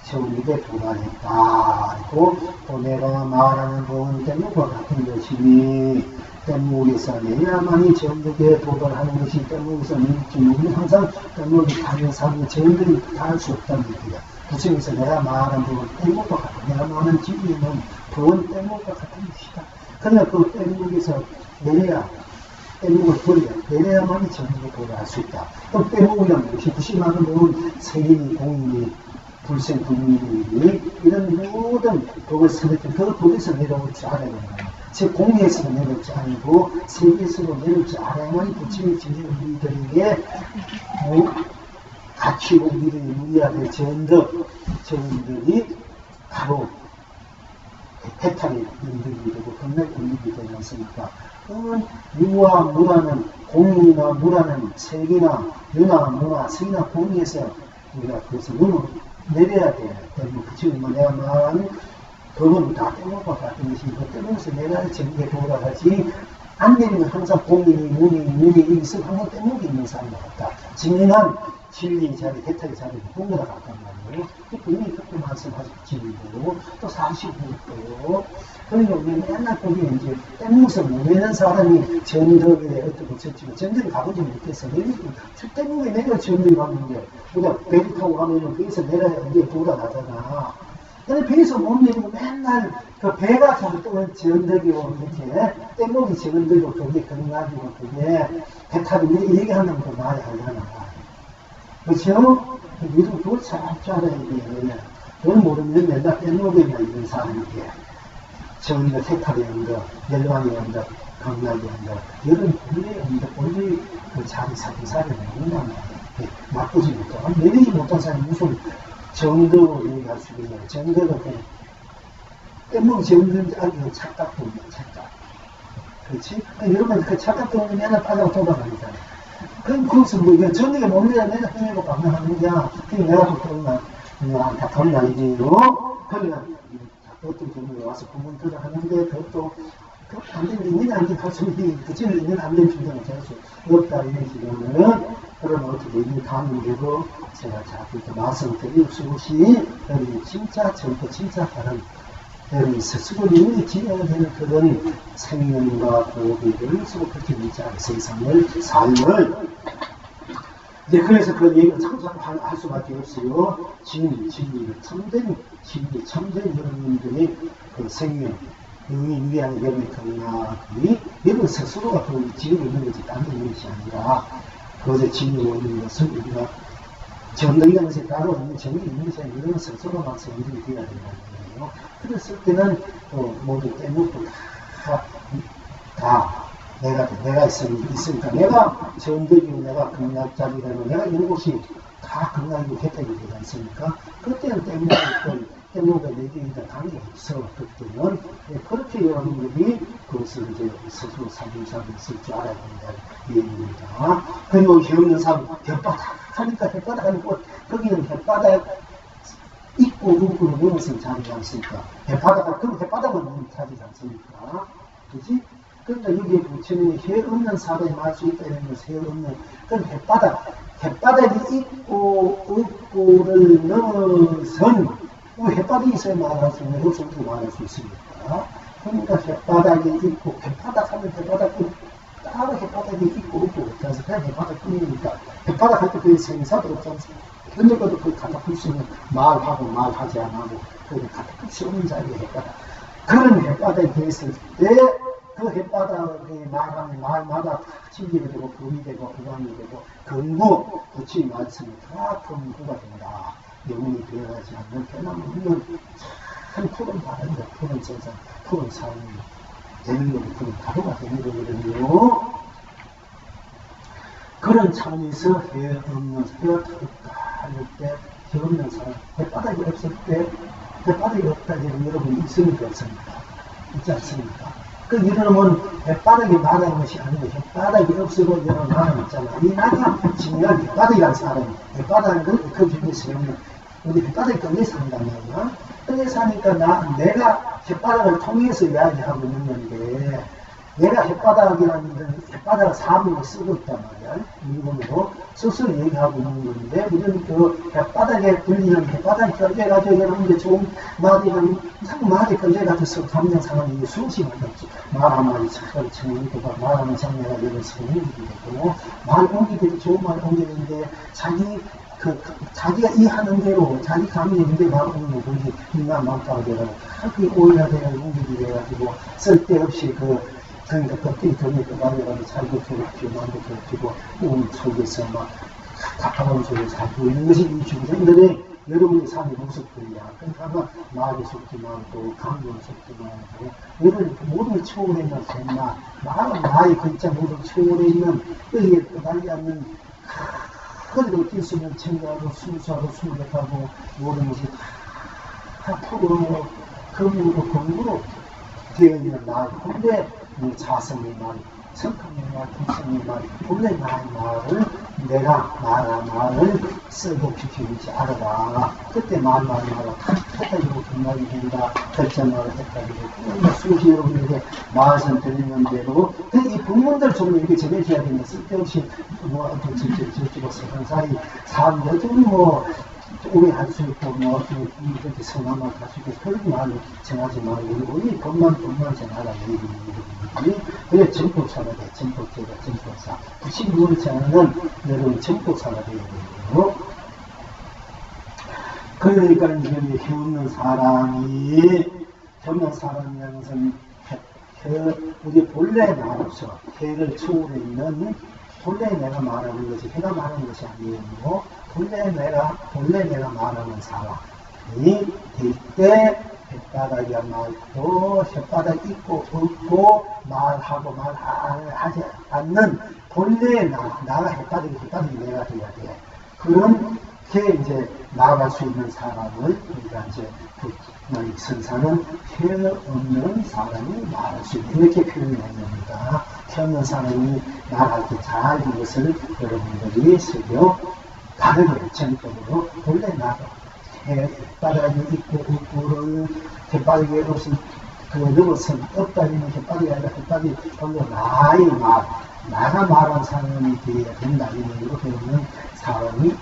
정립에 도달했다. 그리고 또 내가 말하는 건 뗏목과 같은 것이니 뗏목에서 내야만이 정립에 도달하는 것이 뗏목에서 밀지 우리는 항상 뗏목이 다른 사람이 정립이 다 할 수 없다는 얘기야. 그 중에서 내가 말하는 부분 뗏목과 같은 내가 말하는 진리는 그건 뗏목과 같은 것이다. 그러나 그 뗏목에서 내려야 뗏목을 버려야 내려야만이 정립에 도달할 수 있다. 또 뗏목이라는 것이 부심하는 부분 세인이 공인이 불생 국민이 이런 모든 법을 선택해 그 법에서 내려올 줄 알아야 된다. 즉 공에서 내려올 줄 아니고 세계에서도 내려올 줄 알아야만 부처님이 진정 우리들에게 가치고 우리들이 누려야 될 저들이 바로 해탈의 인들이 되고 겁날 인들이 되지 않습니까? 그러면 유와 무라는 공이나 무라는 색이나 유나 무나 색이나 공에서 우리가 그것을 내려야 돼. 그 지금 내가 말한 그건 다 떼먹고 같은 것이 그 떼먹어서 내가 정리에 돌아가지 안 내리면 항상 공인이 문이 있으면 항상 떼먹이 있는 사람 같다. 진리는 진리 자리, 대탈의 자리를 공유가 같단 말이에요. 분명히 그렇게 말씀하실 진리고 또 사실이 있고요. 그러니까 우리는 맨날 보기에 이제 떼먹어서 모르는 사람이 전덕에 어떻게 쳤지만 전덕에 가보지 못해서 내리고 떼먹에 내려 전덕에 갔는데 우리가 배를 타고 가면은 배에서 내려야 이게 돌아가잖아. 근데 배에서 못 내리고 맨날 그 배가 잘못되면 전덕이고 이렇게 떼먹이 전덕이고 그게 건강이고 그게 배 타고 얘기하는 거 말이 하려나. 그렇죠? 우리도 그걸 잘 알아야 돼. 그걸 모르면 맨날 떼먹에만 있는 사람이게. 정의가 택탈의 언덕, 멸망의 언덕, 강락의 언덕, 이런 본래의 언덕, 본래 그 자리 사는 사람이 없는단 말이에요. 나쁘지 못하고, 내리지 못한 사람이 무슨 정도로 얘기할 수 있냐고. 정도가 그냥, 떼먹이 정도인지 알기는 착각도 없는 착각. 그렇지? 여러분, 그 착각도 없는 맨날 빠져서 돌아다니잖아. 그럼 거기서 뭐, 이거 전역에 못 내려, 맨날 끊이고 방문하는 거야. 그냥 내가 또 그런가, 다 돈이 아니지요? 그러니까, 어떤 분이 와서 공문들을 하는데 그것도 안 되는 있는 안 되는 발송이 그치는 있는 안 되는 중간에 잘수 없다 이런 식으로는 그러면 어떻게 있는 다음인데도 제가 자꾸 이렇게 말씀드릴 수 없이 여러분이 진짜 젊고 진짜 다른 여러분이 스스로 인물이 지어야 되는 그런 생명과 고비를 서로 그렇게 믿지 않은 세상을 삶을 이제 그래서 그런 얘기를 항상 할 수밖에 없어요. 진리를 참된 진리, 참된 여러분들의 그 생명, 의미 위한 여러분의 경락이 여러분 스스로가 그 지혜로 있는 것이 딴 데 있는 것이 아니라 그것에 진리로 있는 것은 우리가 정의라는 것에 따로 있는 정의 있는 것이 아니라 여러분 스스로가 성질이 되어야 된다는 거예요. 그랬을 때는 모두 떼먹고 다 내가 있으니까 내가 전덕이고 내가 극락자리라고 내가 이런 곳이 다 극락이고 혜택이 되지 않습니까? 그때는 떼먹에 내기에다 관계없어. 그때는 그렇게 여러분들이 그것을 이제 스스로 사분사분 쓸 줄 알아야 된다는 얘기입니다. 그리고 배우는 사람 혓바닥 하니까 혓바닥 하는 곳 거기는 혓바닥 있고 눈구로 넘어서 자리지 않습니까? 그럼 혓바닥은 자리지 않습니까? 그지? 그러니까 여기에 부처님이 해 없는 사람이 말 수 있다 이런 것은 해 없는 그건 혓바닥이 있고 없고를 넘어선 혓바닥이 있어야 말할 수 있는 없어도 말할 수 있습니다. 그러니까 혓바닥이 있고 혓바닥 하면 혓바닥이 따로 혓바닥이 있고 없고 그래서 그냥 혓바닥 뿐이니까 혓바닥 할 때 그게 생사도 없지 않습니까? 그런 것도 그 갖다 풀 수 있는 말하고 말하지 않고 그 갖다 풀 수 없는 자리에 혓바닥 그런 혓바닥이 됐을 때 그 혓바닥에 말하는 말마다 다 진리가 되고 금이 되고 구강이 되고 근구, 부처의 말씀이 다 근구가 된다. 영혼이 되어가지 않는 변함없는 참 푸른 바람이다. 푸른 세상, 푸른 삶이 되는 거고 푸른 가루가 되는 거거든요. 그런 차원에서 해 없는 해가 다르다 할 때, 해 없는 사람, 혓바닥이 없을 때, 혓바닥이 없다 해서 여러분이 있습니까? 없습니까? 있지 않습니까? 그 이러면 혓바닥이 나가는 것이 아니고 혓바닥이 없어도 이런 나가 있잖아. 이 나가 중요한 혓바닥이라는 사람이 혓바닥은 그 중에 세우는 우리 혓바닥에 끌려 산단 말이야. 끌려 사니까 내가 혓바닥을 통해서 이야기하고 있는 건데, 내가 혓바닥이라는 혓바닥을 사물로 쓰고 있단 말이야. 물건으로 스스로 얘기하고 있는 건데, 우리는 그 혓바닥에 들리는 혓바닥이 끌려가지고 여러분들 좋은 말이랑 참 말이 끌려가지고 감정 상황이 수없이 많았지. 말 한마디 착각을 청하니까 말하는 장면가 여러 성인이 되고, 말 옮기기도 좋은 말 옮기는데, 자기가 이해하는 대로, 자기 감정인데 말 옮기는 거지. 인간 망가가 돼가지고, 그게 오해가 돼가지고, 옮기게 돼가지고, 쓸데없이 그러니까 껍데기 돌리고 말려가지고 살도 괴롭히고 마음도 괴롭히고 온 속에서 막 답답한 속에 살고 있는 것이 이 중생들의 여러분의 삶의 모습들이야. 그러니까 아마 마음의 속도 많고 감정의 속도 많고 이런 모든 초월해있는 정말 말은 나의 글자 모든 초월해 있는 여기에 떠나지 않는 그래도 뛸 수 있는 청가하고 순수하고 순백하고 모든 것이 다 풀어 금으로 공부로 되어 있는 나. 근데 이 자성의 말, 성품의 말, 품성의 말, 본래 나의 말을 내가 말을 쓰고 비키는지 알아라. 그때 말하라. 헷갈리고 등락이 된다. 결정말을 헷갈리고. 수시 여러분에게 말씀 드리는 대로 이 부문들 좀 이렇게 전해줘야 된다. 쓸데없이 어떤 저쪽으로 세상 사이 사람들 오래 할 수 있고, 이렇게 성함을 가지고, 그런 말을 정하지 말고, 우리 돈만 전하라, 얘기를. 그래, 정법사가 돼, 정법사. 96을 정하는, 여러분, 정법사가 돼야 되고, 그러니까, 이제, 힘없는 사람이라는 것은, 우리 본래 나로서, 해를 초월해 있는, 본래 내가 말하는 것이, 해가 말하는 것이 아니고, 본래 내가 말하는 사람이 될 때, 혓바닥이야말고, 혓바닥 있고, 없고, 말하고 말하지 않는 본래 나가 혓바닥이 내가 돼야 돼. 그렇게 이제 나아갈 수 있는 사람을, 우리가 이제, 이 선사는 혀 없는 사람이 말할 수 있는, 이렇게 표현했습니다. 혀 없는 사람이 말할 때 잘 이것을 여러분들이 쓰고, 다르게 전적으로 본래 나가 혓바닥이 있고 없고를 혓바닥에 없은 그것은 없다는 혓바닥이 아니라 혓바닥이 본래 나의 말, 나가 말한 사람이 되어야 된다. 이런 배우는 사람이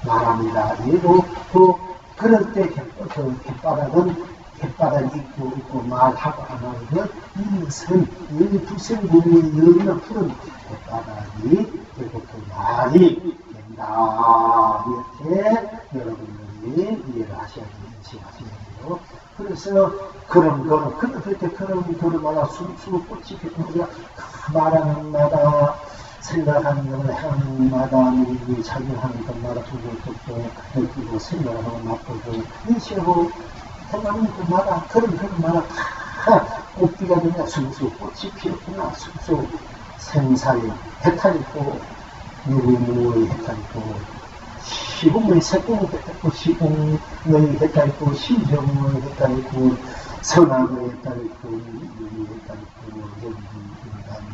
말합니다. 얘도 또 그럴 때 혓바닥이 있고 말하고 안 하는 것, 이것은 이 두생구문이 열리는 푸른 혓바닥이 그리고 그 말이 이렇게 여러분들이 이해를 하셔야 되는 인식하셔야 돼요. 그래서 그때 그런 걸마다 수꽃이 피우니까 말하는 마다 생각하는 것마다 하는 마다 작용하는 것마다 두고 느끼고 생각하고 맛보고 인식하고 생각하는 것마다 그런 마다 다 꽃비가 되냐 수꽃이 피었구나 수수 생사에 해탈있고 유무의 헷갈리고, 시공의 색공의 헷갈리고, 시공의 헷갈리고, 시정의 헷갈리고, 선악의 헷갈리고, 유무의 헷갈리고, 인간의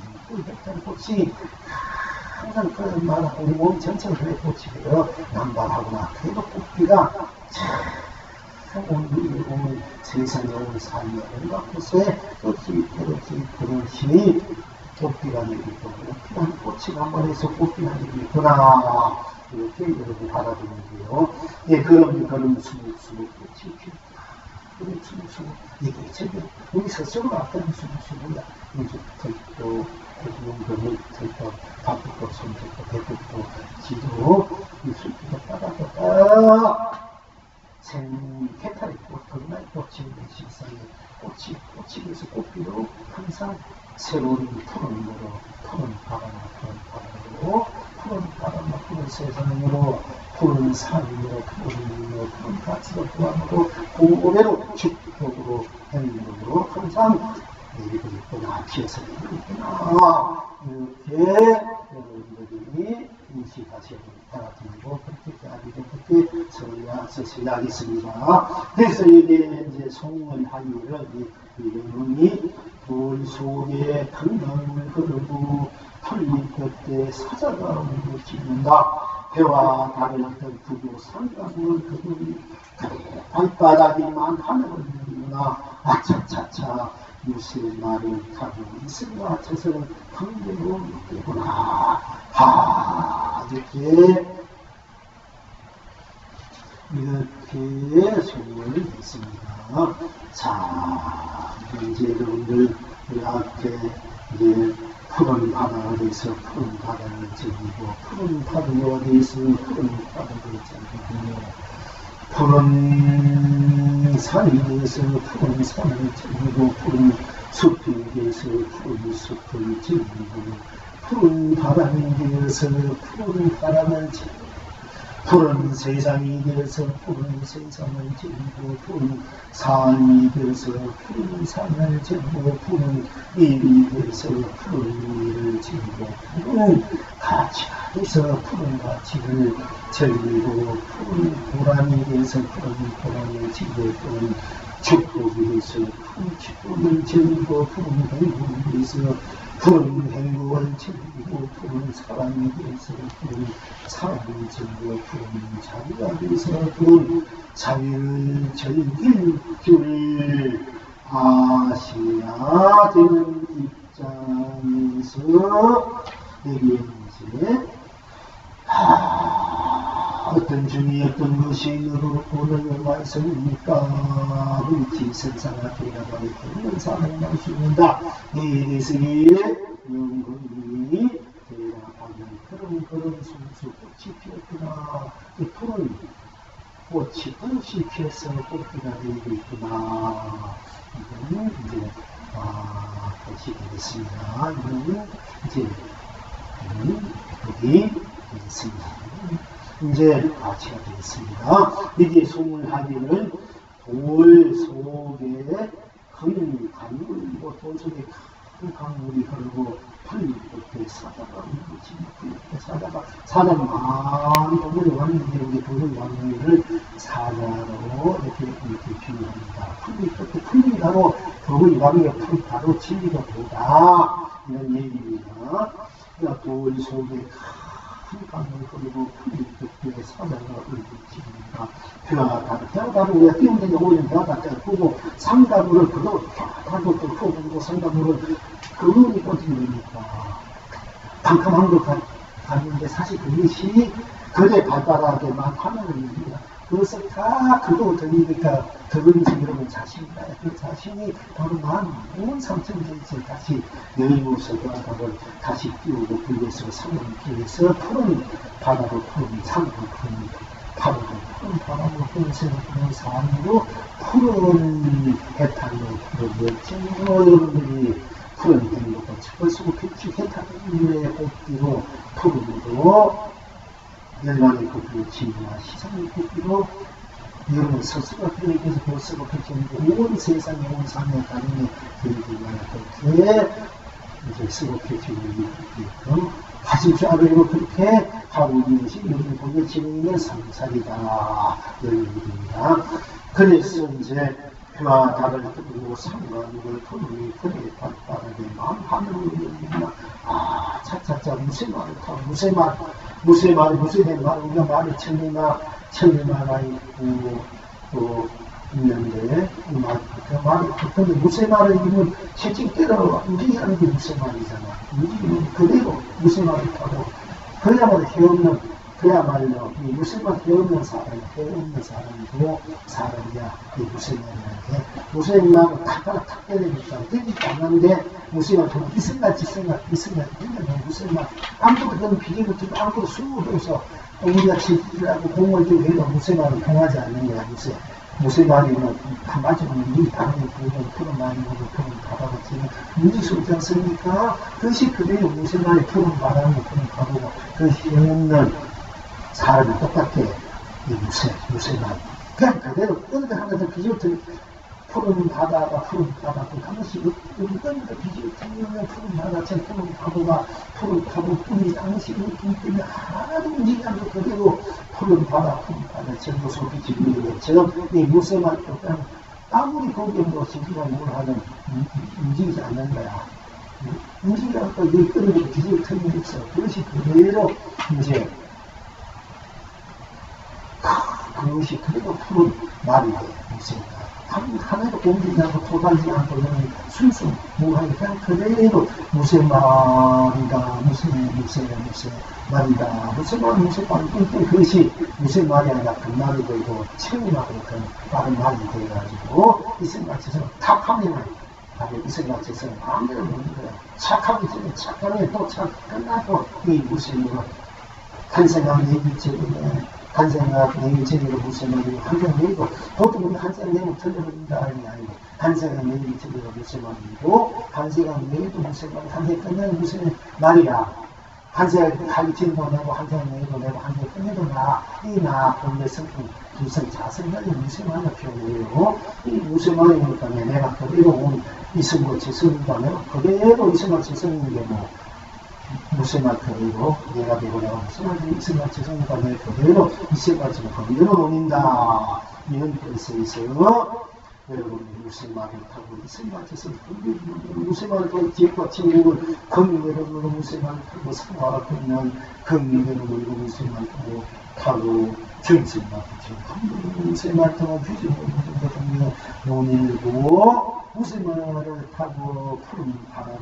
헷갈리고, 항상 그런 말하고, 우리 몸 전체가 그래 꽃이에요. 남발하구나. 그래도 꽃비가 참 오늘 세상에 온 삶에 온갖 곳에 꽃이 그런 힘이 꽃비가 내리고, 꽃비라는 꽃이 한번에서 꽃비가 내리구나. 이렇게 여러분 받아들이는데요. 예, 그런 수묵수묵 꽃이 피었다. 그런 수묵수묵. 이게 저기, 우리 스스로가 어떤 수묵수묵이야. 이제 털도, 해주는 털도, 밥도, 손도, 배도, 지도, 이 술도 따다다다. 해탈의 꽃, 그날 꽃이 세상에 꽃이 돼서 꽃비로 항상 새로운 푸른 바람으로 푸른 세상으로 푸른 산으로 푸른 가치로 구함으로 고래로 축복으로 행복으로 항상 내리고 있구나 피어서 내리고 있구나 이렇게 여러분들이 인식하셔야 바라드리고 그렇게 서서 이야기했습니다. 그래서 이게 이제 송원하유를 이 영웅이 돌 속에 큰 널을 흐르고 풀잎 곁에 사자가 울고 짖는다. 배와 다른 어떤 구조 상당을 그분이 발바닥이만 하늘을 누르나 아차차차 무쇠말을 타고 있으나 저서는 흥미로 느끼구나. 이렇게 소문을 했습니다. 자, 이제 여러분들 우리 앞에 이제 푸른 바다가 돼서 푸른 바다를 즐기고 푸른 파도가 돼서 푸른 바다를 즐기고 푸른 산이 돼서 푸른 산을 즐기고 푸른 숲이 돼서 푸른 숲을 즐기고 푸른 바람이 되어서 푸른 바람을 즐기고 푸른 세상이 되어서 푸른 세상을 즐기고 푸른 산이 되어서 푸른 산을 즐기고 푸른 일이 되어서 푸른 일을 즐기고 푸른 가치가 돼서 푸른 가치를 즐기고 푸른 보람이 돼서 푸른 보람을 즐기고 푸른 축복이 돼서 푸른 축복을 즐기고 푸른 행복이 돼서 푸른 행복을 즐기고 푸른 사랑이 돼서 푸른 사랑을 즐기고 푸른 자비가 돼서 푸른 자비를 즐길 줄 아셔야 되는 입장에서 여기에 이제 어떤 중이 어떤 것이 오늘 말씀입니까? 우리 세상을 돌아가게 되는 사람을 말씀한다. 내일에서 영광이 되라하는 그런 순수 꽃이 피었구나. 이 푸른 꽃이 피어서 꽃피가 되고 있구나. 이거는 이제 꽃이 되겠습니다. 이거는 이제 여기 되겠습니다. 이제 가치가 되겠습니다. 이제 소문하기는 돌 속에 큰 강물이고 돌 속에 큰 강물이 흐르고 풀잎 끝에 사자가 사자가 많이 돌을 왔는데 우리 돌을 왔는데를 사자로 이렇게 비유합니다. 풀잎 끝에 풀잎이 바로 돌을 왕의 풀 바로 진리가 보다 이런 얘기입니다. 돌 속에 큰 강을 흐르고 풀잎 끝에 사자가 울고 칩니다. 벼다를 우리가 띄우는 오히려 벼다를 끄고 상다물을 그도 벼다도 끄고 상다물을 그분이 어떻게 됩니까? 캄캄한 것 같는데 사실 그것이 그의 발바닥에만 하나님입니다. 그것을 다 그도 들리니까 들으면서 여러분 자신이다. 그 자신이 바로 온 삼천세에서 다시 여의고서 바닥을 다시 띄우고 불려서 산을 피해서 푸른 바다로 푸른 산으로 푸른 바다로 푸른 바람으로 푸른 새로 푸른 산으로 푸른 해탈로 푸른 멋진 여러분들이 푸른 행복과 벌써 빛이 해탈의 꽃기로 푸른으로 열반의 꽃기로 진리와 시상의 꽃기로 여러분 스스로 그에게서 벌써가 펼쳐지고 온 세상에 온 삶의 가정에 그렇게 이제 쓰고 펼쳐지고 있게끔 하십시오. 그리고 그렇게 하고 있는 것이 여러분 보여지고 있는 상살이다. 여러분입니다. 그래서 이제 벼와 달을 뜨고 상관을 풀이 그에 발바닥에 하늘을 열리나 차차차 무쇠말을 타고 무쇠된 말 우리가 말이 천리마가 있고 또 있는데 그 말이 근데 무쇠말을 이면 채찍 때려 움직이는 게 무쇠말이잖아. 움직이면 그대로 무쇠말을 타고 그야말로 이 무쇠말 배우는 사람이고 사람이야. 이 무쇠말이라는 게 무쇠말은 탁 때리니까 되지도 않는데 무쇠말 좀 이승같이 그냥 무쇠말 아무것도 그런 비밀을 두고 아무것도 수고해서 우리가 지키라고 공을 주고 해도 무쇠말은 통하지 않는 거야. 무쇠말이면 다 맞으면 이 다른 푸른 말이고 푸른 바다가 지금 문제수 있지 않습니까? 그것이 그대로 무쇠말이 푸른 바람이 푸른 바다가 그것이 없는 사람이 똑같게 이 무쇠말 그냥 그대로 어느 하나도 비교틀 푸른 바다가 푸른 바다고 한 번씩 어느 비교틀면 푸른 바다처럼 푸른 파도가 푸른 파도뿐이 당시 느낌 때문에 하나도 움직이지 않고 그대로 푸른 바다처럼 속이 지금 것처럼 이 무쇠말도 그냥 아무리 거기에 뭐 신기가 뭘 하든 움직이지 않는 거야. 움직이지 않고 여기 끄는 비교틀이 없어. 그것이 그대로 이제 그것이 그래도 푸른 말이 돼요. 무쇠가. 하나도 옮기지 않고 토달지 않고 그냥 순수 무하게 그냥 그대로 무쇠말이다 무쇠말이다 무쇠말 뚱뚱 그것이 무쇠말이 아니라 그 말이 되고 체험하고 그 다른 말이 되어가지고 이 생각에서 탁하면 이 생각에서 마음대로 먹는 거야. 착하기 전에 착하면 또 착 끝나고 이 무쇠말 한 생각 얘기 제기네 한 생각 내기 제기로 무슨 말이고 한 생각 내고 보통 우리 한 생각 내면 틀려버린다 하는 게 아니고 한 생각 내기 제기로 무슨 말이고 한 생각 내도 무슨 말 한 생각 끝내면 무슨 말이야 한 생각 하기 전도 내고 한 생각 내도 내고 한 생각 끝내도 나 본래 성품 두성 자성만이 무슨 말을 표현해요 이 무슨 말이니까 내가 그대로 온 이승과 지성이다 내가 그대로 이승과 지성인 게 뭐 무슨 말 그대로 내가 되고 내가 무슨 말이 있으면 죄송합니다. 내 그대로 이세 가지를 그대로 논인다. 이런 뜻에 있어요. 여러분 무슨 말을 타고 이세 가지에서 무슨 말을 타고 뒤에과 뒤에는 금리대로 놀고 무슨 말을 타고 상화가 끊는 금리대로 놀고 무슨 말을 타고 정신 말을 무슨 말을 타고 규정 같은 논일고 무슨 말을 타고 푸른 바다를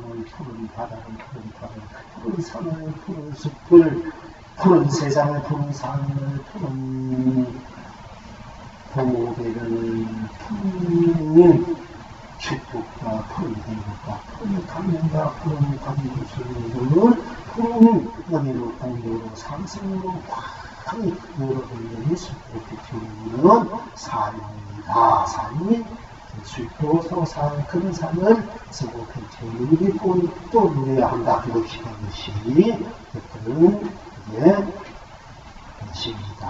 푸른 산을 푸른 숲을 푸른 세상을 푸른 산을 푸른 고개를 푸른 축복과 푸른 행복과 푸른 감명과 푸른 감동수를 푸른 원의로 공로로 상승으로 확히 열어보는 숲으로 비추는 삶입니다. 삶이 수익도 서산 큰 산을 쓰고 굉장히 또 누려야 한다. 그렇게 된 것이 그런 것입니다.